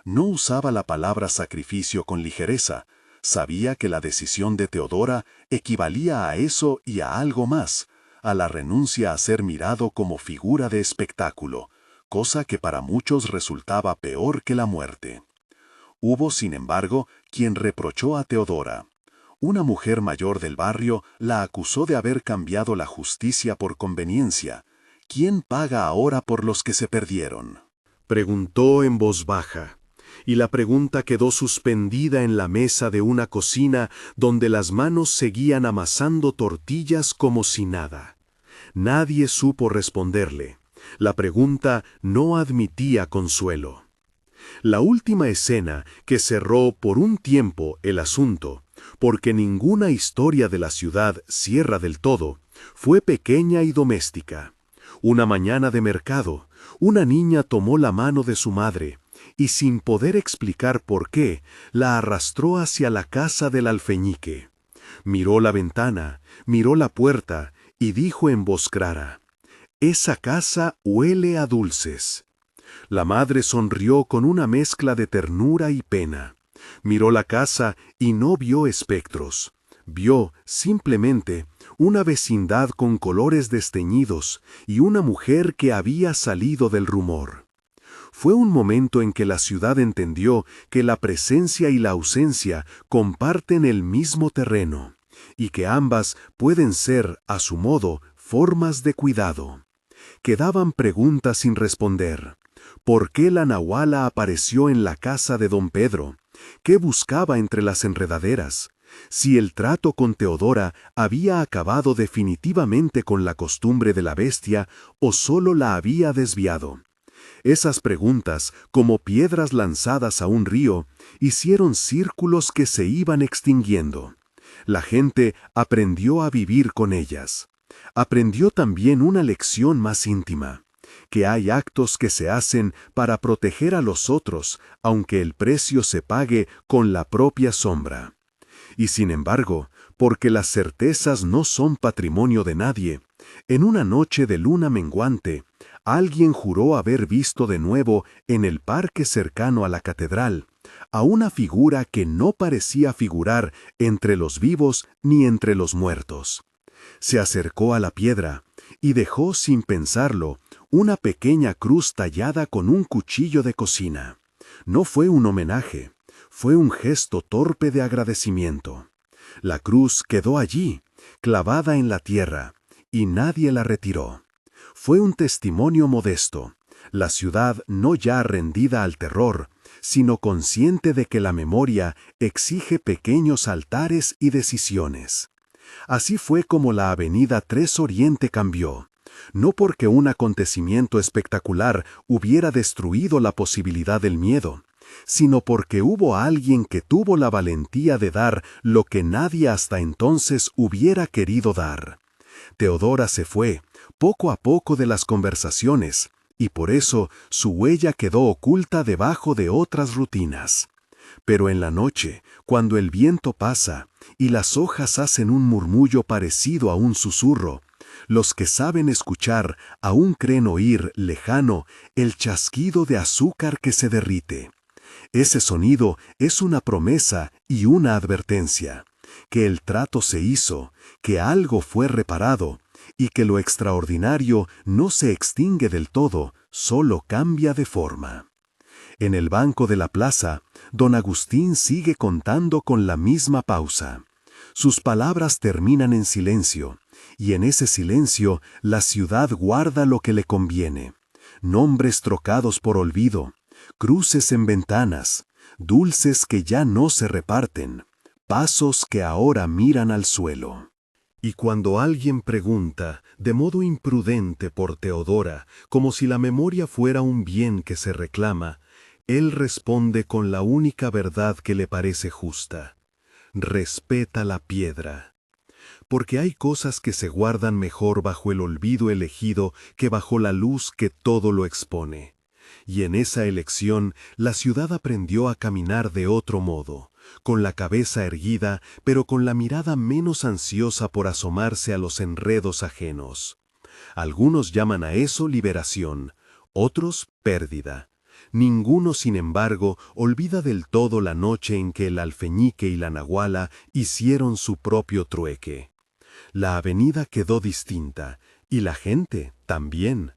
No usaba la palabra sacrificio con ligereza, sabía que la decisión de Teodora equivalía a eso y a algo más, a la renuncia a ser mirado como figura de espectáculo, cosa que para muchos resultaba peor que la muerte. Hubo, sin embargo, quien reprochó a Teodora. Una mujer mayor del barrio la acusó de haber cambiado la justicia por conveniencia. ¿Quién paga ahora por los que se perdieron?, preguntó en voz baja, y la pregunta quedó suspendida en la mesa de una cocina donde las manos seguían amasando tortillas como si nada. Nadie supo responderle. La pregunta no admitía consuelo. La última escena que cerró por un tiempo el asunto, porque ninguna historia de la ciudad cierra del todo, fue pequeña y doméstica. Una mañana de mercado, una niña tomó la mano de su madre, y sin poder explicar por qué, la arrastró hacia la casa del alfeñique. Miró la ventana, miró la puerta, y dijo en voz clara: «Esa casa huele a dulces». La madre sonrió con una mezcla de ternura y pena. Miró la casa y no vio espectros. Vio, simplemente, una vecindad con colores desteñidos y una mujer que había salido del rumor. Fue un momento en que la ciudad entendió que la presencia y la ausencia comparten el mismo terreno, y que ambas pueden ser, a su modo, formas de cuidado. Quedaban preguntas sin responder. ¿Por qué la nahuala apareció en la casa de don Pedro? ¿Qué buscaba entre las enredaderas? Si el trato con Teodora había acabado definitivamente con la costumbre de la bestia o solo la había desviado. Esas preguntas, como piedras lanzadas a un río, hicieron círculos que se iban extinguiendo. La gente aprendió a vivir con ellas. Aprendió también una lección más íntima, que hay actos que se hacen para proteger a los otros, aunque el precio se pague con la propia sombra. Y sin embargo, porque las certezas no son patrimonio de nadie, en una noche de luna menguante, alguien juró haber visto de nuevo en el parque cercano a la catedral a una figura que no parecía figurar entre los vivos ni entre los muertos. Se acercó a la piedra y dejó sin pensarlo una pequeña cruz tallada con un cuchillo de cocina. No fue un homenaje, fue un gesto torpe de agradecimiento. La cruz quedó allí, clavada en la tierra, y nadie la retiró. Fue un testimonio modesto, la ciudad no ya rendida al terror, sino consciente de que la memoria exige pequeños altares y decisiones. Así fue como la avenida Tres Oriente cambió, no porque un acontecimiento espectacular hubiera destruido la posibilidad del miedo, sino porque hubo alguien que tuvo la valentía de dar lo que nadie hasta entonces hubiera querido dar. Teodora se fue, poco a poco, de las conversaciones, y por eso su huella quedó oculta debajo de otras rutinas. Pero en la noche, cuando el viento pasa y las hojas hacen un murmullo parecido a un susurro, los que saben escuchar aún creen oír, lejano, el chasquido de azúcar que se derrite. Ese sonido es una promesa y una advertencia, que el trato se hizo, que algo fue reparado, y que lo extraordinario no se extingue del todo, solo cambia de forma. En el banco de la plaza, don Agustín sigue contando con la misma pausa. Sus palabras terminan en silencio, y en ese silencio la ciudad guarda lo que le conviene. Nombres trocados por olvido, cruces en ventanas, dulces que ya no se reparten, pasos que ahora miran al suelo. Y cuando alguien pregunta, de modo imprudente, por Teodora, como si la memoria fuera un bien que se reclama, él responde con la única verdad que le parece justa: respeta la piedra. Porque hay cosas que se guardan mejor bajo el olvido elegido que bajo la luz que todo lo expone. Y en esa elección la ciudad aprendió a caminar de otro modo, con la cabeza erguida, pero con la mirada menos ansiosa por asomarse a los enredos ajenos. Algunos llaman a eso liberación, otros pérdida. Ninguno, sin embargo, olvida del todo la noche en que el alfeñique y la nahuala hicieron su propio trueque. La avenida quedó distinta, y la gente también.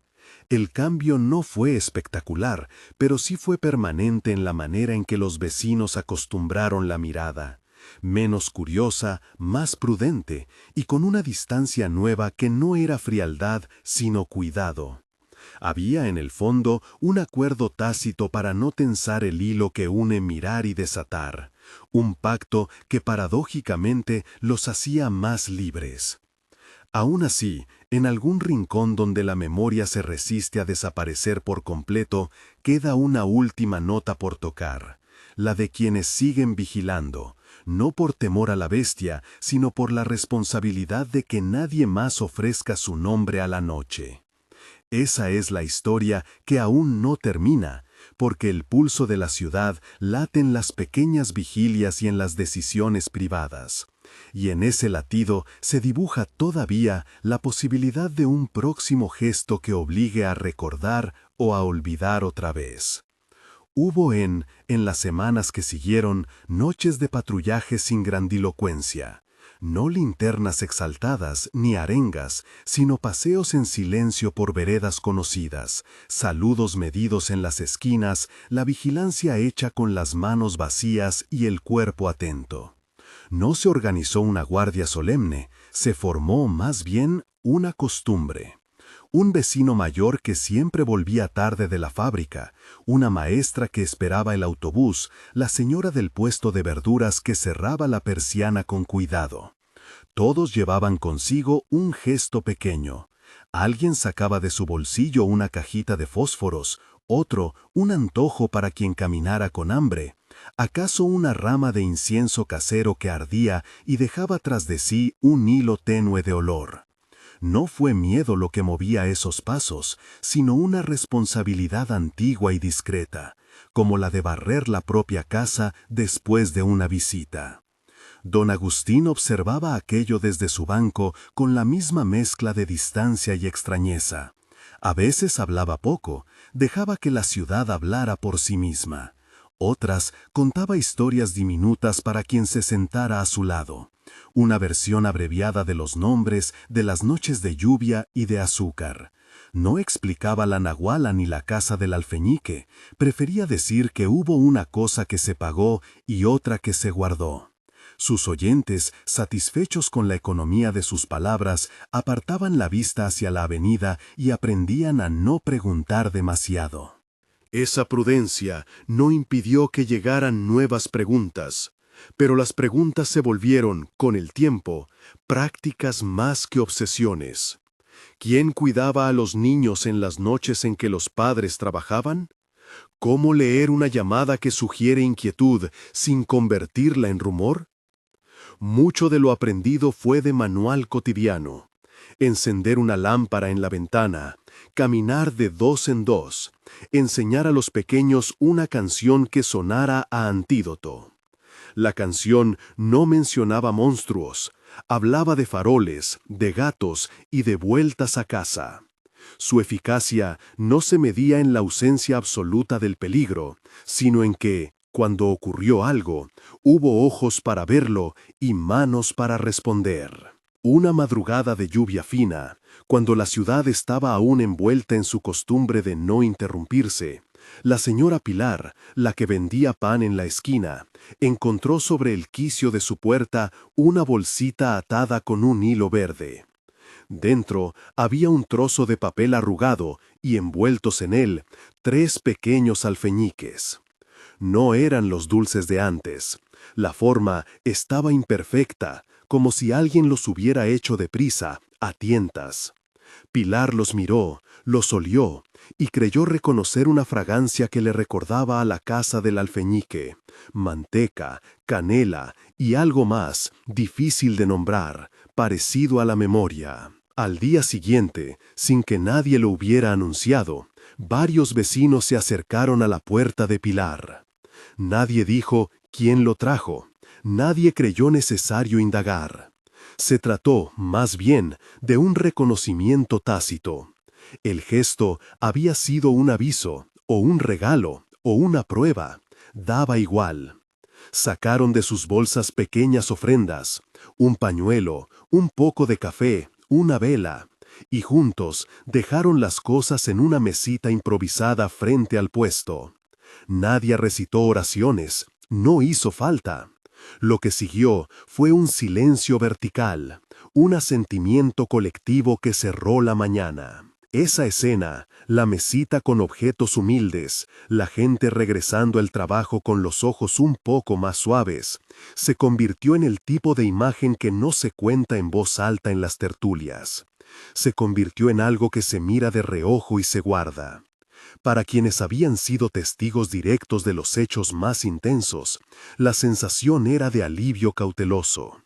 El cambio no fue espectacular, pero sí fue permanente en la manera en que los vecinos acostumbraron la mirada, menos curiosa, más prudente, y con una distancia nueva que no era frialdad, sino cuidado. Había en el fondo un acuerdo tácito para no tensar el hilo que une mirar y desatar, un pacto que paradójicamente los hacía más libres. Aún así, en algún rincón donde la memoria se resiste a desaparecer por completo, queda una última nota por tocar, la de quienes siguen vigilando, no por temor a la bestia, sino por la responsabilidad de que nadie más ofrezca su nombre a la noche. Esa es la historia que aún no termina, porque el pulso de la ciudad late en las pequeñas vigilias y en las decisiones privadas, y en ese latido se dibuja todavía la posibilidad de un próximo gesto que obligue a recordar o a olvidar otra vez. Hubo en las semanas que siguieron, noches de patrullaje sin grandilocuencia, no linternas exaltadas ni arengas, sino paseos en silencio por veredas conocidas, saludos medidos en las esquinas, la vigilancia hecha con las manos vacías y el cuerpo atento. No se organizó una guardia solemne, se formó más bien una costumbre. Un vecino mayor que siempre volvía tarde de la fábrica, una maestra que esperaba el autobús, la señora del puesto de verduras que cerraba la persiana con cuidado. Todos llevaban consigo un gesto pequeño. Alguien sacaba de su bolsillo una cajita de fósforos, otro un antojo para quien caminara con hambre, acaso una rama de incienso casero que ardía y dejaba tras de sí un hilo tenue de olor. No fue miedo lo que movía esos pasos, sino una responsabilidad antigua y discreta, como la de barrer la propia casa después de una visita. Don Agustín observaba aquello desde su banco con la misma mezcla de distancia y extrañeza. A veces hablaba poco, dejaba que la ciudad hablara por sí misma. Otras contaba historias diminutas para quien se sentara a su lado. Una versión abreviada de los nombres, de las noches de lluvia y de azúcar. No explicaba la nahuala ni la casa del alfeñique, prefería decir que hubo una cosa que se pagó y otra que se guardó. Sus oyentes, satisfechos con la economía de sus palabras, apartaban la vista hacia la avenida y aprendían a no preguntar demasiado. Esa prudencia no impidió que llegaran nuevas preguntas, pero las preguntas se volvieron, con el tiempo, prácticas más que obsesiones. ¿Quién cuidaba a los niños en las noches en que los padres trabajaban? ¿Cómo leer una llamada que sugiere inquietud sin convertirla en rumor? Mucho de lo aprendido fue de manual cotidiano. Encender una lámpara en la ventana, caminar de dos en dos, enseñar a los pequeños una canción que sonara a antídoto. La canción no mencionaba monstruos, hablaba de faroles, de gatos y de vueltas a casa. Su eficacia no se medía en la ausencia absoluta del peligro, sino en que, cuando ocurrió algo, hubo ojos para verlo y manos para responder. Una madrugada de lluvia fina, cuando la ciudad estaba aún envuelta en su costumbre de no interrumpirse, la señora Pilar, la que vendía pan en la esquina, encontró sobre el quicio de su puerta una bolsita atada con un hilo verde. Dentro había un trozo de papel arrugado y envueltos en él 3 pequeños alfeñiques. No eran los dulces de antes. La forma estaba imperfecta, como si alguien los hubiera hecho deprisa, a tientas. Pilar los miró, los olió, y creyó reconocer una fragancia que le recordaba a la casa del alfeñique, manteca, canela y algo más, difícil de nombrar, parecido a la memoria. Al día siguiente, sin que nadie lo hubiera anunciado, varios vecinos se acercaron a la puerta de Pilar. Nadie dijo quién lo trajo, nadie creyó necesario indagar. Se trató, más bien, de un reconocimiento tácito. El gesto había sido un aviso, o un regalo, o una prueba. Daba igual. Sacaron de sus bolsas pequeñas ofrendas, un pañuelo, un poco de café, una vela, y juntos dejaron las cosas en una mesita improvisada frente al puesto. Nadie recitó oraciones, no hizo falta. Lo que siguió fue un silencio vertical, un asentimiento colectivo que cerró la mañana. Esa escena, la mesita con objetos humildes, la gente regresando al trabajo con los ojos un poco más suaves, se convirtió en el tipo de imagen que no se cuenta en voz alta en las tertulias. Se convirtió en algo que se mira de reojo y se guarda. Para quienes habían sido testigos directos de los hechos más intensos, la sensación era de alivio cauteloso.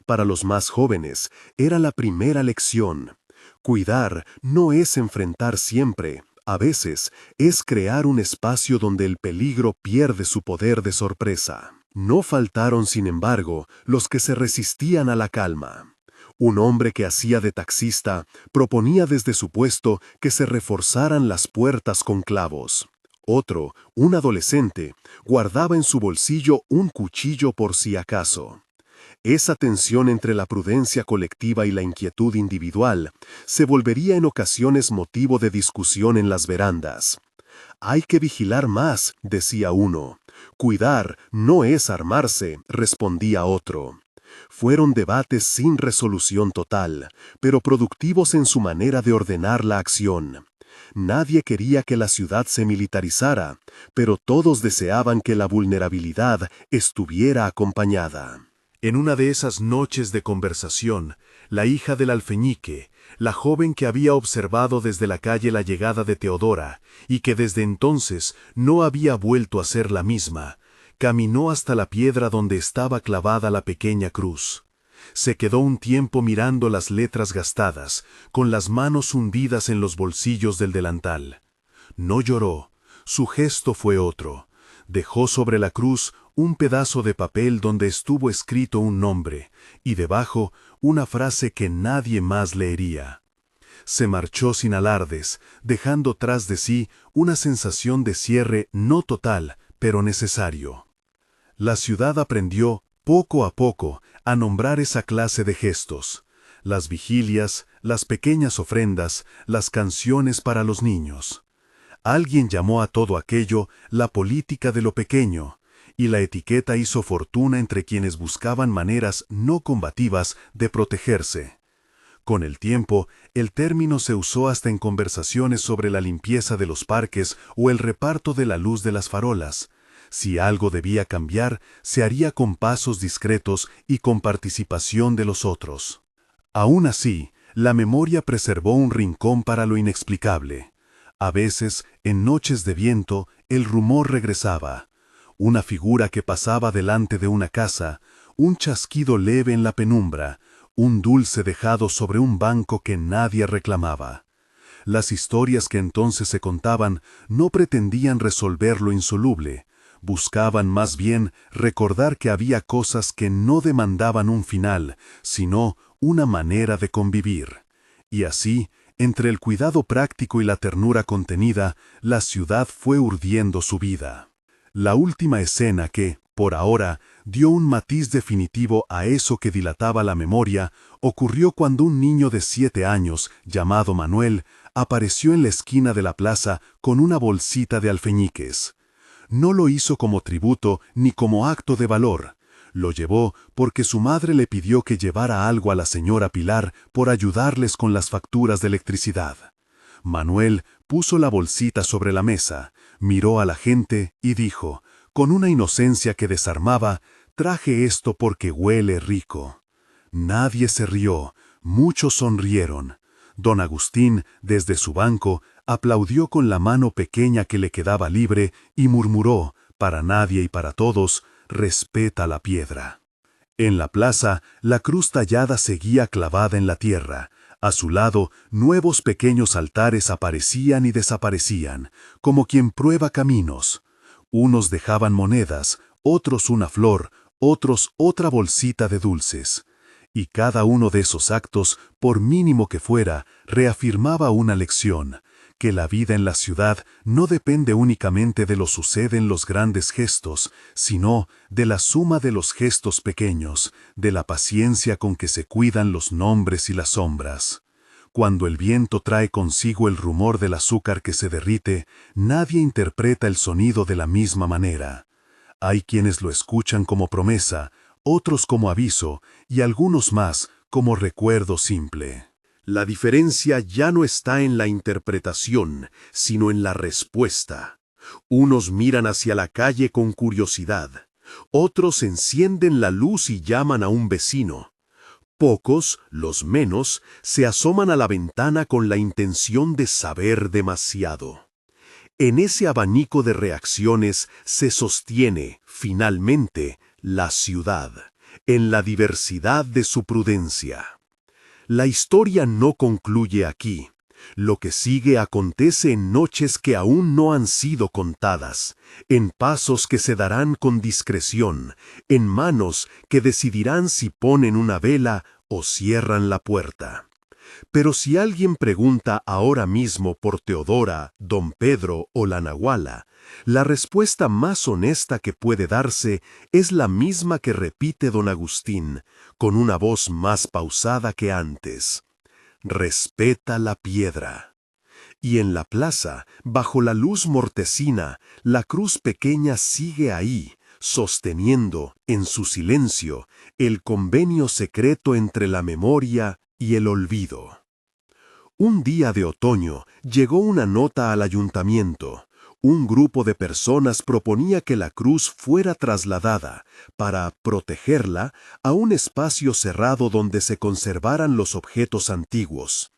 Para los más jóvenes, era la primera lección. Cuidar no es enfrentar siempre, A veces es crear un espacio donde el peligro pierde su poder de sorpresa. No faltaron, sin embargo, los que se resistían a la calma. Un hombre que hacía de taxista proponía desde su puesto que se reforzaran las puertas con clavos. Otro, un adolescente, guardaba en su bolsillo un cuchillo por si acaso. Esa tensión entre la prudencia colectiva y la inquietud individual se volvería en ocasiones motivo de discusión en las verandas. «Hay que vigilar más», decía uno. «Cuidar no es armarse», respondía otro. Fueron debates sin resolución total, pero productivos en su manera de ordenar la acción. Nadie quería que la ciudad se militarizara, pero todos deseaban que la vulnerabilidad estuviera acompañada. En una de esas noches de conversación, la hija del alfeñique, la joven que había observado desde la calle la llegada de Teodora y que desde entonces no había vuelto a ser la misma, caminó hasta la piedra donde estaba clavada la pequeña cruz. Se quedó un tiempo mirando las letras gastadas, con las manos hundidas en los bolsillos del delantal. No lloró, su gesto fue otro. Dejó sobre la cruz un pedazo de papel donde estuvo escrito un nombre, y debajo una frase que nadie más leería. Se marchó sin alardes, dejando tras de sí una sensación de cierre no total, pero necesario. La ciudad aprendió, poco a poco, a nombrar esa clase de gestos: las vigilias, las pequeñas ofrendas, las canciones para los niños. Alguien llamó a todo aquello la política de lo pequeño, y la etiqueta hizo fortuna entre quienes buscaban maneras no combativas de protegerse. Con el tiempo, el término se usó hasta en conversaciones sobre la limpieza de los parques o el reparto de la luz de las farolas. Si algo debía cambiar, se haría con pasos discretos y con participación de los otros. Aún así, la memoria preservó un rincón para lo inexplicable. A veces, en noches de viento, el rumor regresaba. Una figura que pasaba delante de una casa, un chasquido leve en la penumbra, un dulce dejado sobre un banco que nadie reclamaba. Las historias que entonces se contaban no pretendían resolver lo insoluble, buscaban más bien recordar que había cosas que no demandaban un final, sino una manera de convivir. Y así, entre el cuidado práctico y la ternura contenida, la ciudad fue urdiendo su vida. La última escena que, por ahora, dio un matiz definitivo a eso que dilataba la memoria, ocurrió cuando un niño de 7 años, llamado Manuel, apareció en la esquina de la plaza con una bolsita de alfeñiques. No lo hizo como tributo ni como acto de valor. Lo llevó porque su madre le pidió que llevara algo a la señora Pilar por ayudarles con las facturas de electricidad. Manuel puso la bolsita sobre la mesa, miró a la gente y dijo, con una inocencia que desarmaba: «Traje esto porque huele rico». Nadie se rió, muchos sonrieron. Don Agustín, desde su banco, aplaudió con la mano pequeña que le quedaba libre y murmuró, para nadie y para todos: «Respeta la piedra». En la plaza, la cruz tallada seguía clavada en la tierra. A su lado, nuevos pequeños altares aparecían y desaparecían, como quien prueba caminos. Unos dejaban monedas, otros una flor, otros otra bolsita de dulces. Y cada uno de esos actos, por mínimo que fuera, reafirmaba una lección: que la vida en la ciudad no depende únicamente de lo que sucede en los grandes gestos, sino de la suma de los gestos pequeños, de la paciencia con que se cuidan los nombres y las sombras. Cuando el viento trae consigo el rumor del azúcar que se derrite, nadie interpreta el sonido de la misma manera. Hay quienes lo escuchan como promesa, otros como aviso, y algunos más como recuerdo simple. La diferencia ya no está en la interpretación, sino en la respuesta. Unos miran hacia la calle con curiosidad, otros encienden la luz y llaman a un vecino. Pocos, los menos, se asoman a la ventana con la intención de saber demasiado. En ese abanico de reacciones se sostiene, finalmente, la ciudad, en la diversidad de su prudencia. La historia no concluye aquí. Lo que sigue acontece en noches que aún no han sido contadas, en pasos que se darán con discreción, en manos que decidirán si ponen una vela o cierran la puerta. Pero si alguien pregunta ahora mismo por Teodora, Don Pedro o la Nahuala, la respuesta más honesta que puede darse es la misma que repite don Agustín, con una voz más pausada que antes. Respeta la piedra. Y en la plaza, bajo la luz mortecina, la cruz pequeña sigue ahí, sosteniendo, en su silencio, el convenio secreto entre la memoria y el olvido. Un día de otoño llegó una nota al ayuntamiento. Un grupo de personas proponía que la cruz fuera trasladada, para protegerla, a un espacio cerrado donde se conservaran los objetos antiguos.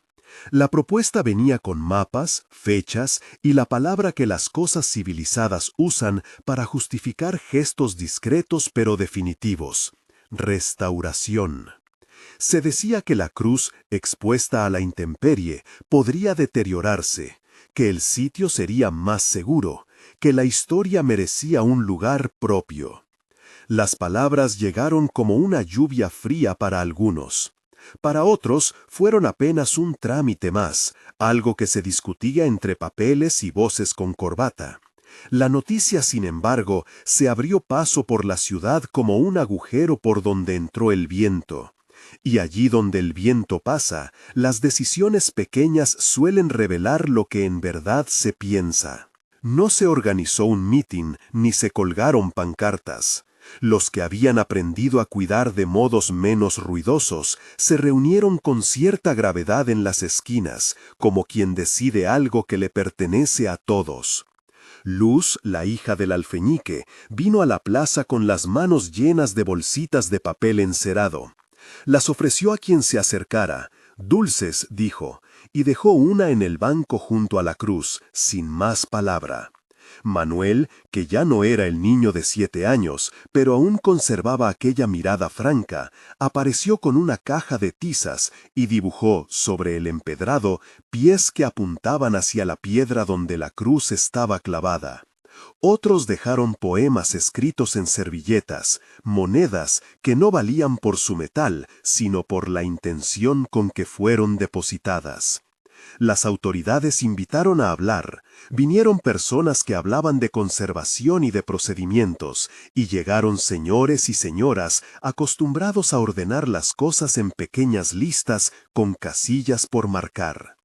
La propuesta venía con mapas, fechas y la palabra que las cosas civilizadas usan para justificar gestos discretos pero definitivos: restauración. Se decía que la cruz, expuesta a la intemperie, podría deteriorarse, que el sitio sería más seguro, que la historia merecía un lugar propio. Las palabras llegaron como una lluvia fría para algunos. Para otros fueron apenas un trámite más, algo que se discutía entre papeles y voces con corbata. La noticia, sin embargo, se abrió paso por la ciudad como un agujero por donde entró el viento. Y allí donde el viento pasa, las decisiones pequeñas suelen revelar lo que en verdad se piensa. No se organizó un mitin ni se colgaron pancartas. Los que habían aprendido a cuidar de modos menos ruidosos se reunieron con cierta gravedad en las esquinas, como quien decide algo que le pertenece a todos. Luz, la hija del alfeñique, vino a la plaza con las manos llenas de bolsitas de papel encerado. Las ofreció a quien se acercara. Dulces, dijo, y dejó una en el banco junto a la cruz, sin más palabra. Manuel, que ya no era el niño de 7 años, pero aún conservaba aquella mirada franca, apareció con una caja de tizas y dibujó sobre el empedrado pies que apuntaban hacia la piedra donde la cruz estaba clavada. Otros dejaron poemas escritos en servilletas, monedas que no valían por su metal, sino por la intención con que fueron depositadas. Las autoridades invitaron a hablar. Vinieron personas que hablaban de conservación y de procedimientos, y llegaron señores y señoras acostumbrados a ordenar las cosas en pequeñas listas con casillas por marcar.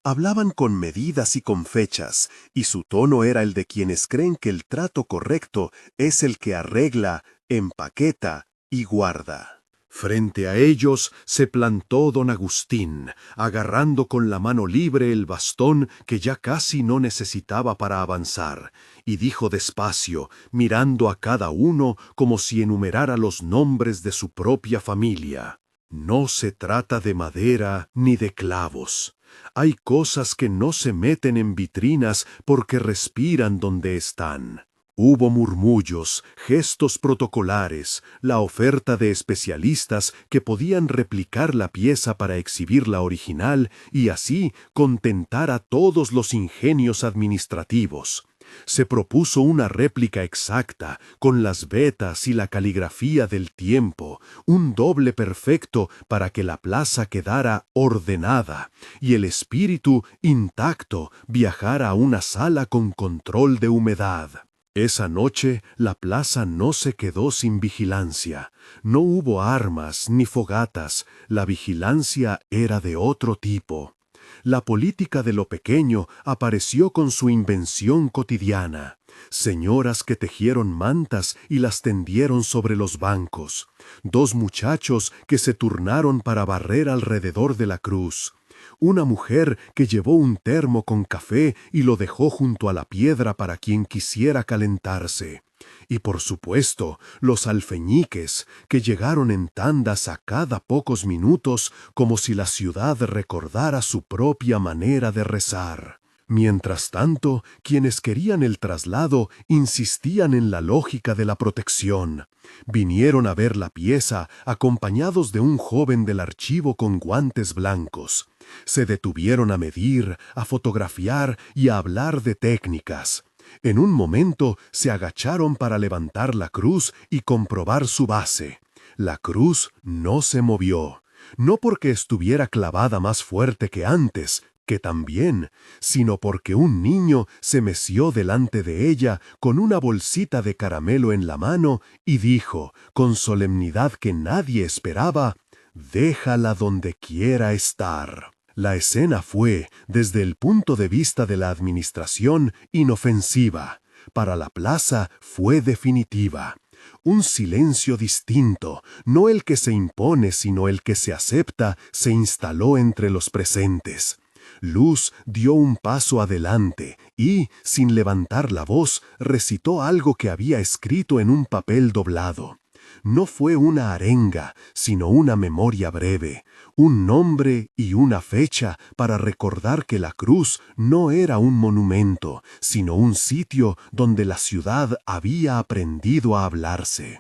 Hablaban con medidas y con fechas, y su tono era el de quienes creen que el trato correcto es el que arregla, empaqueta y guarda. Frente a ellos se plantó don Agustín, agarrando con la mano libre el bastón que ya casi no necesitaba para avanzar, y dijo despacio, mirando a cada uno como si enumerara los nombres de su propia familia: «No se trata de madera ni de clavos. Hay cosas que no se meten en vitrinas porque respiran donde están». Hubo murmullos, gestos protocolares, la oferta de especialistas que podían replicar la pieza para exhibir la original y así contentar a todos los ingenios administrativos. Se propuso una réplica exacta, con las vetas y la caligrafía del tiempo, un doble perfecto para que la plaza quedara ordenada y el espíritu intacto viajara a una sala con control de humedad. Esa noche la plaza no se quedó sin vigilancia. No hubo armas ni fogatas, la vigilancia era de otro tipo. La política de lo pequeño apareció con su invención cotidiana. Señoras que tejieron mantas y las tendieron sobre los bancos. 2 muchachos que se turnaron para barrer alrededor de la cruz. Una mujer que llevó un termo con café y lo dejó junto a la piedra para quien quisiera calentarse. Y por supuesto, los alfeñiques, que llegaron en tandas a cada pocos minutos como si la ciudad recordara su propia manera de rezar. Mientras tanto, quienes querían el traslado insistían en la lógica de la protección. Vinieron a ver la pieza acompañados de un joven del archivo con guantes blancos. Se detuvieron a medir, a fotografiar y a hablar de técnicas. En un momento se agacharon para levantar la cruz y comprobar su base. La cruz no se movió, no porque estuviera clavada más fuerte que antes, que también, sino porque un niño se meció delante de ella con una bolsita de caramelo en la mano y dijo, con solemnidad que nadie esperaba, «Déjala donde quiera estar». La escena fue, desde el punto de vista de la administración, inofensiva. Para la plaza fue definitiva. Un silencio distinto, no el que se impone sino el que se acepta, se instaló entre los presentes. Luz dio un paso adelante y, sin levantar la voz, recitó algo que había escrito en un papel doblado. No fue una arenga, sino una memoria breve, un nombre y una fecha para recordar que la cruz no era un monumento, sino un sitio donde la ciudad había aprendido a hablarse.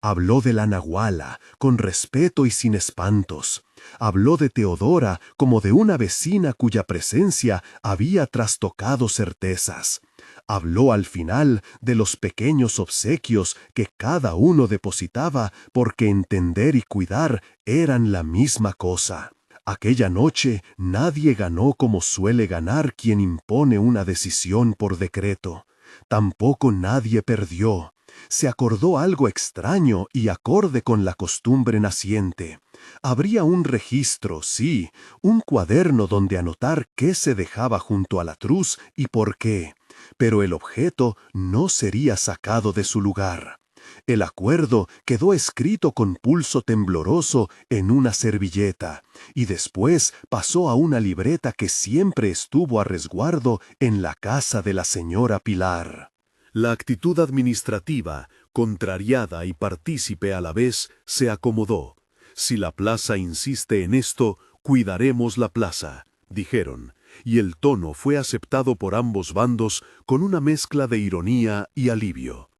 Habló de la nahuala, con respeto y sin espantos. Habló de Teodora como de una vecina cuya presencia había trastocado certezas. Habló al final de los pequeños obsequios que cada uno depositaba porque entender y cuidar eran la misma cosa. Aquella noche nadie ganó como suele ganar quien impone una decisión por decreto. Tampoco nadie perdió. Se acordó algo extraño y acorde con la costumbre naciente. Habría un registro, sí, un cuaderno donde anotar qué se dejaba junto a la cruz y por qué, pero el objeto no sería sacado de su lugar. El acuerdo quedó escrito con pulso tembloroso en una servilleta y después pasó a una libreta que siempre estuvo a resguardo en la casa de la señora Pilar. La actitud administrativa, contrariada y partícipe a la vez, se acomodó. Si la plaza insiste en esto, cuidaremos la plaza, dijeron, y el tono fue aceptado por ambos bandos con una mezcla de ironía y alivio.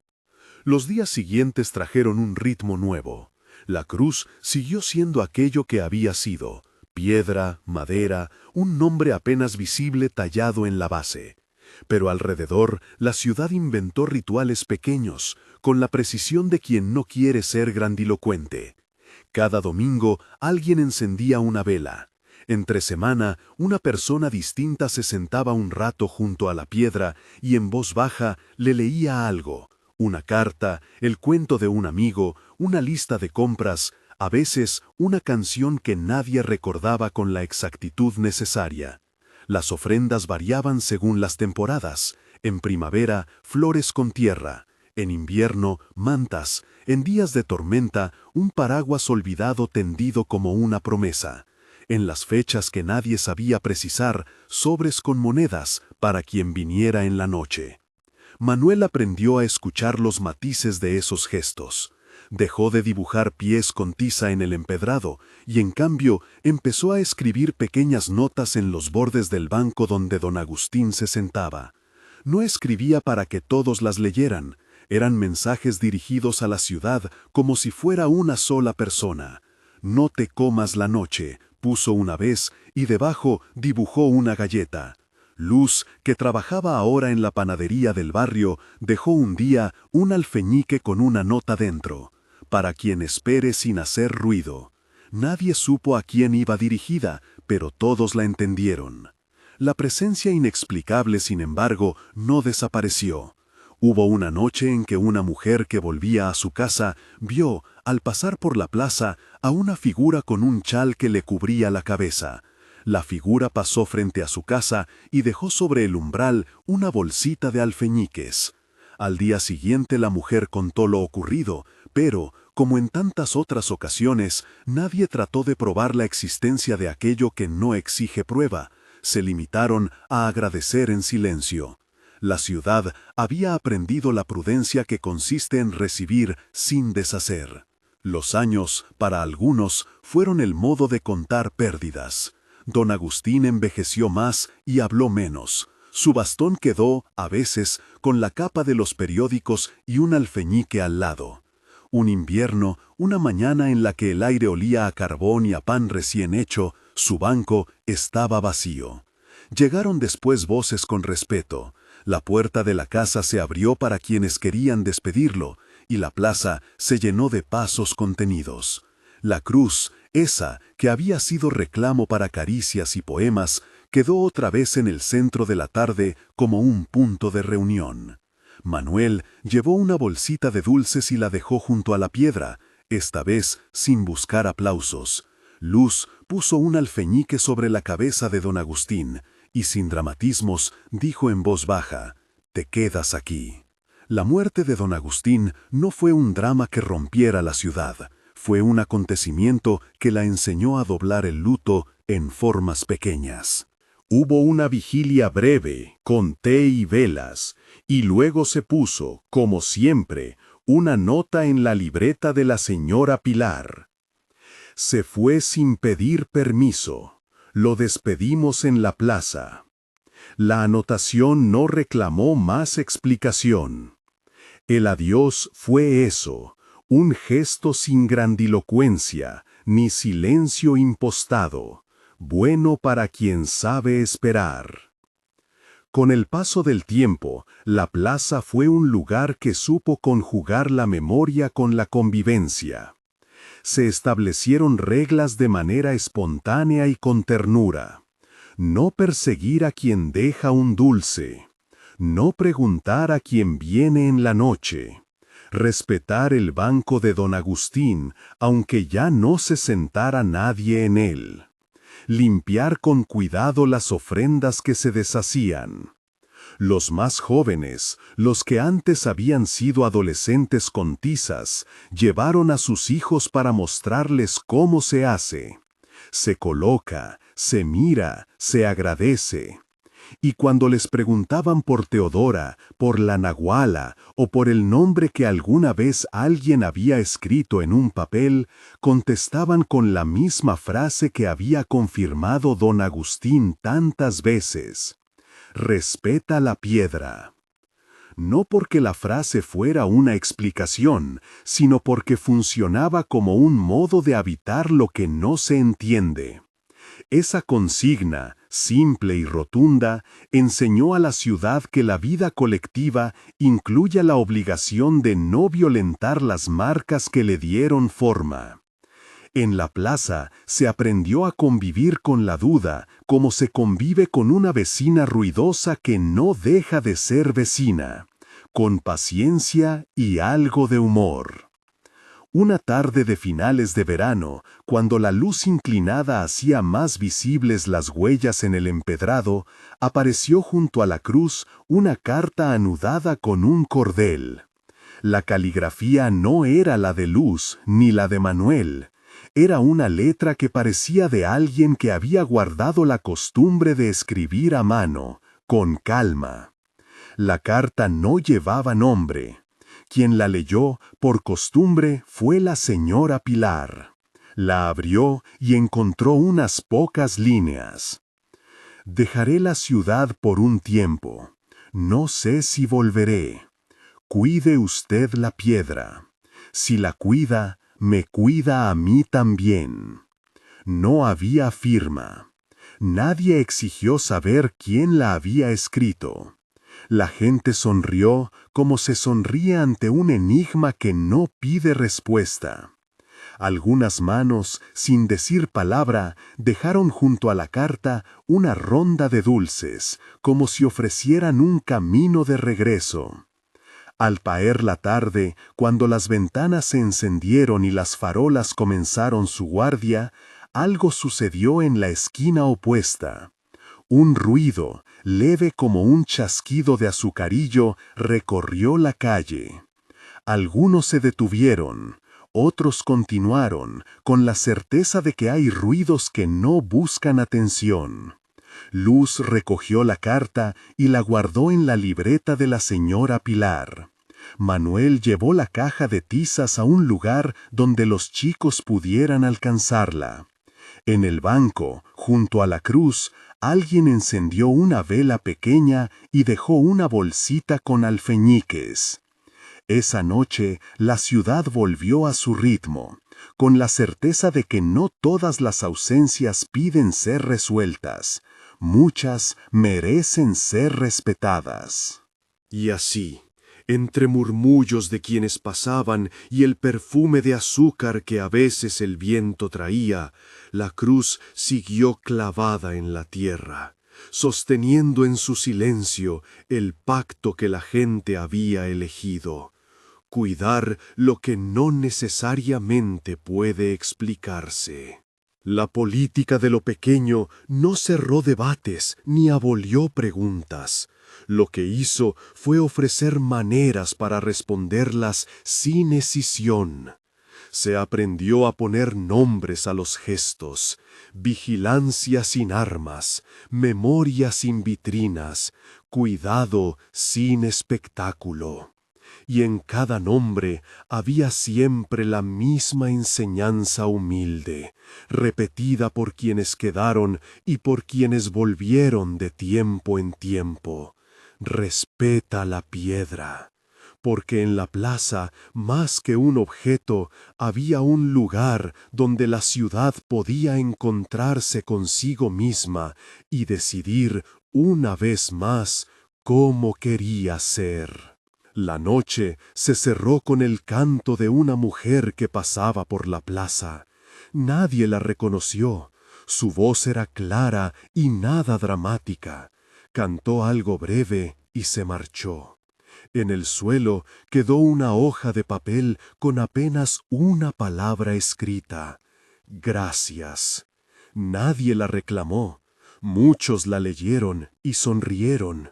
Los días siguientes trajeron un ritmo nuevo. La cruz siguió siendo aquello que había sido, piedra, madera, un nombre apenas visible tallado en la base. Pero alrededor, la ciudad inventó rituales pequeños, con la precisión de quien no quiere ser grandilocuente. Cada domingo, alguien encendía una vela. Entre semana, una persona distinta se sentaba un rato junto a la piedra y en voz baja le leía algo. Una carta, el cuento de un amigo, una lista de compras, a veces una canción que nadie recordaba con la exactitud necesaria. Las ofrendas variaban según las temporadas. En primavera, flores con tierra. En invierno, mantas. En días de tormenta, un paraguas olvidado tendido como una promesa. En las fechas que nadie sabía precisar, sobres con monedas para quien viniera en la noche. Manuel aprendió a escuchar los matices de esos gestos. Dejó de dibujar pies con tiza en el empedrado y, en cambio, empezó a escribir pequeñas notas en los bordes del banco donde don Agustín se sentaba. No escribía para que todos las leyeran. Eran mensajes dirigidos a la ciudad como si fuera una sola persona. «No te comas la noche», puso una vez, y debajo dibujó una galleta. Luz, que trabajaba ahora en la panadería del barrio, dejó un día un alfeñique con una nota dentro. «Para quien espere sin hacer ruido». Nadie supo a quién iba dirigida, pero todos la entendieron. La presencia inexplicable, sin embargo, no desapareció. Hubo una noche en que una mujer que volvía a su casa vio, al pasar por la plaza, a una figura con un chal que le cubría la cabeza. La figura pasó frente a su casa y dejó sobre el umbral una bolsita de alfeñiques. Al día siguiente la mujer contó lo ocurrido, pero, como en tantas otras ocasiones, nadie trató de probar la existencia de aquello que no exige prueba. Se limitaron a agradecer en silencio. La ciudad había aprendido la prudencia que consiste en recibir sin deshacer. Los años, para algunos, fueron el modo de contar pérdidas. Don Agustín envejeció más y habló menos. Su bastón quedó, a veces, con la capa de los periódicos y un alfeñique al lado. Un invierno, una mañana en la que el aire olía a carbón y a pan recién hecho, su banco estaba vacío. Llegaron después voces con respeto. La puerta de la casa se abrió para quienes querían despedirlo, y la plaza se llenó de pasos contenidos. La cruz, esa que había sido reclamo para caricias y poemas, quedó otra vez en el centro de la tarde como un punto de reunión. Manuel llevó una bolsita de dulces y la dejó junto a la piedra, esta vez sin buscar aplausos. Luz puso un alfeñique sobre la cabeza de don Agustín y sin dramatismos dijo en voz baja: «Te quedas aquí». La muerte de don Agustín no fue un drama que rompiera la ciudad, fue un acontecimiento que la enseñó a doblar el luto en formas pequeñas. Hubo una vigilia breve, con té y velas, y luego se puso, como siempre, una nota en la libreta de la señora Pilar. Se fue sin pedir permiso. Lo despedimos en la plaza. La anotación no reclamó más explicación. El adiós fue eso, un gesto sin grandilocuencia, ni silencio impostado, bueno para quien sabe esperar. Con el paso del tiempo, la plaza fue un lugar que supo conjugar la memoria con la convivencia. Se establecieron reglas de manera espontánea y con ternura. No perseguir a quien deja un dulce. No preguntar a quien viene en la noche. Respetar el banco de don Agustín, aunque ya no se sentara nadie en él. Limpiar con cuidado las ofrendas que se deshacían. Los más jóvenes, los que antes habían sido adolescentes con tizas, llevaron a sus hijos para mostrarles cómo se hace. Se coloca, se mira, se agradece. Y cuando les preguntaban por Teodora, por la Naguala o por el nombre que alguna vez alguien había escrito en un papel, contestaban con la misma frase que había confirmado don Agustín tantas veces: «Respeta la piedra». No porque la frase fuera una explicación, sino porque funcionaba como un modo de habitar lo que no se entiende. Esa consigna, simple y rotunda, enseñó a la ciudad que la vida colectiva incluye la obligación de no violentar las marcas que le dieron forma. En la plaza se aprendió a convivir con la duda, como se convive con una vecina ruidosa que no deja de ser vecina, con paciencia y algo de humor. Una tarde de finales de verano, cuando la luz inclinada hacía más visibles las huellas en el empedrado, apareció junto a la cruz una carta anudada con un cordel. La caligrafía no era la de Luz ni la de Manuel. Era una letra que parecía de alguien que había guardado la costumbre de escribir a mano, con calma. La carta no llevaba nombre. Quien la leyó, por costumbre, fue la señora Pilar. La abrió y encontró unas pocas líneas. «Dejaré la ciudad por un tiempo. No sé si volveré. Cuide usted la piedra. Si la cuida, me cuida a mí también». No había firma. Nadie exigió saber quién la había escrito. La gente sonrió como se sonríe ante un enigma que no pide respuesta. Algunas manos, sin decir palabra, dejaron junto a la carta una ronda de dulces, como si ofrecieran un camino de regreso. Al caer la tarde, cuando las ventanas se encendieron y las farolas comenzaron su guardia, algo sucedió en la esquina opuesta. Un ruido, leve como un chasquido de azucarillo, recorrió la calle. Algunos se detuvieron, otros continuaron, con la certeza de que hay ruidos que no buscan atención. Luz recogió la carta y la guardó en la libreta de la señora Pilar. Manuel llevó la caja de tizas a un lugar donde los chicos pudieran alcanzarla. En el banco, junto a la cruz, alguien encendió una vela pequeña y dejó una bolsita con alfeñiques. Esa noche la ciudad volvió a su ritmo, con la certeza de que no todas las ausencias piden ser resueltas. Muchas merecen ser respetadas. Y así, entre murmullos de quienes pasaban y el perfume de azúcar que a veces el viento traía, la cruz siguió clavada en la tierra, sosteniendo en su silencio el pacto que la gente había elegido: cuidar lo que no necesariamente puede explicarse. La política de lo pequeño no cerró debates ni abolió preguntas. Lo que hizo fue ofrecer maneras para responderlas sin escisión. Se aprendió a poner nombres a los gestos: vigilancia sin armas, memoria sin vitrinas, cuidado sin espectáculo. Y en cada nombre había siempre la misma enseñanza humilde, repetida por quienes quedaron y por quienes volvieron de tiempo en tiempo: respeta la piedra, porque en la plaza, más que un objeto, había un lugar donde la ciudad podía encontrarse consigo misma y decidir una vez más cómo quería ser. La noche se cerró con el canto de una mujer que pasaba por la plaza. Nadie la reconoció. Su voz era clara y nada dramática. Cantó algo breve y se marchó. En el suelo quedó una hoja de papel con apenas una palabra escrita: gracias. Nadie la reclamó. Muchos la leyeron y sonrieron.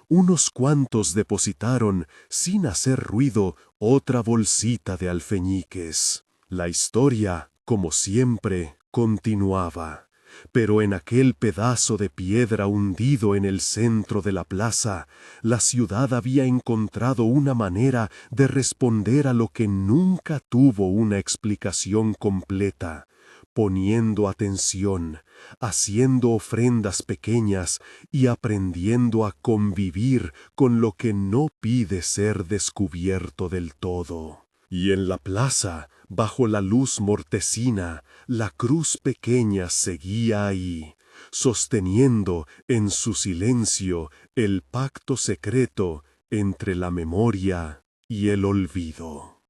Unos cuantos depositaron, sin hacer ruido, otra bolsita de alfeñiques. La historia, como siempre, continuaba. Pero en aquel pedazo de piedra hundido en el centro de la plaza, la ciudad había encontrado una manera de responder a lo que nunca tuvo una explicación completa: poniendo atención, haciendo ofrendas pequeñas y aprendiendo a convivir con lo que no pide ser descubierto del todo. Y en la plaza, bajo la luz mortecina, la cruz pequeña seguía ahí, sosteniendo en su silencio el pacto secreto entre la memoria y el olvido.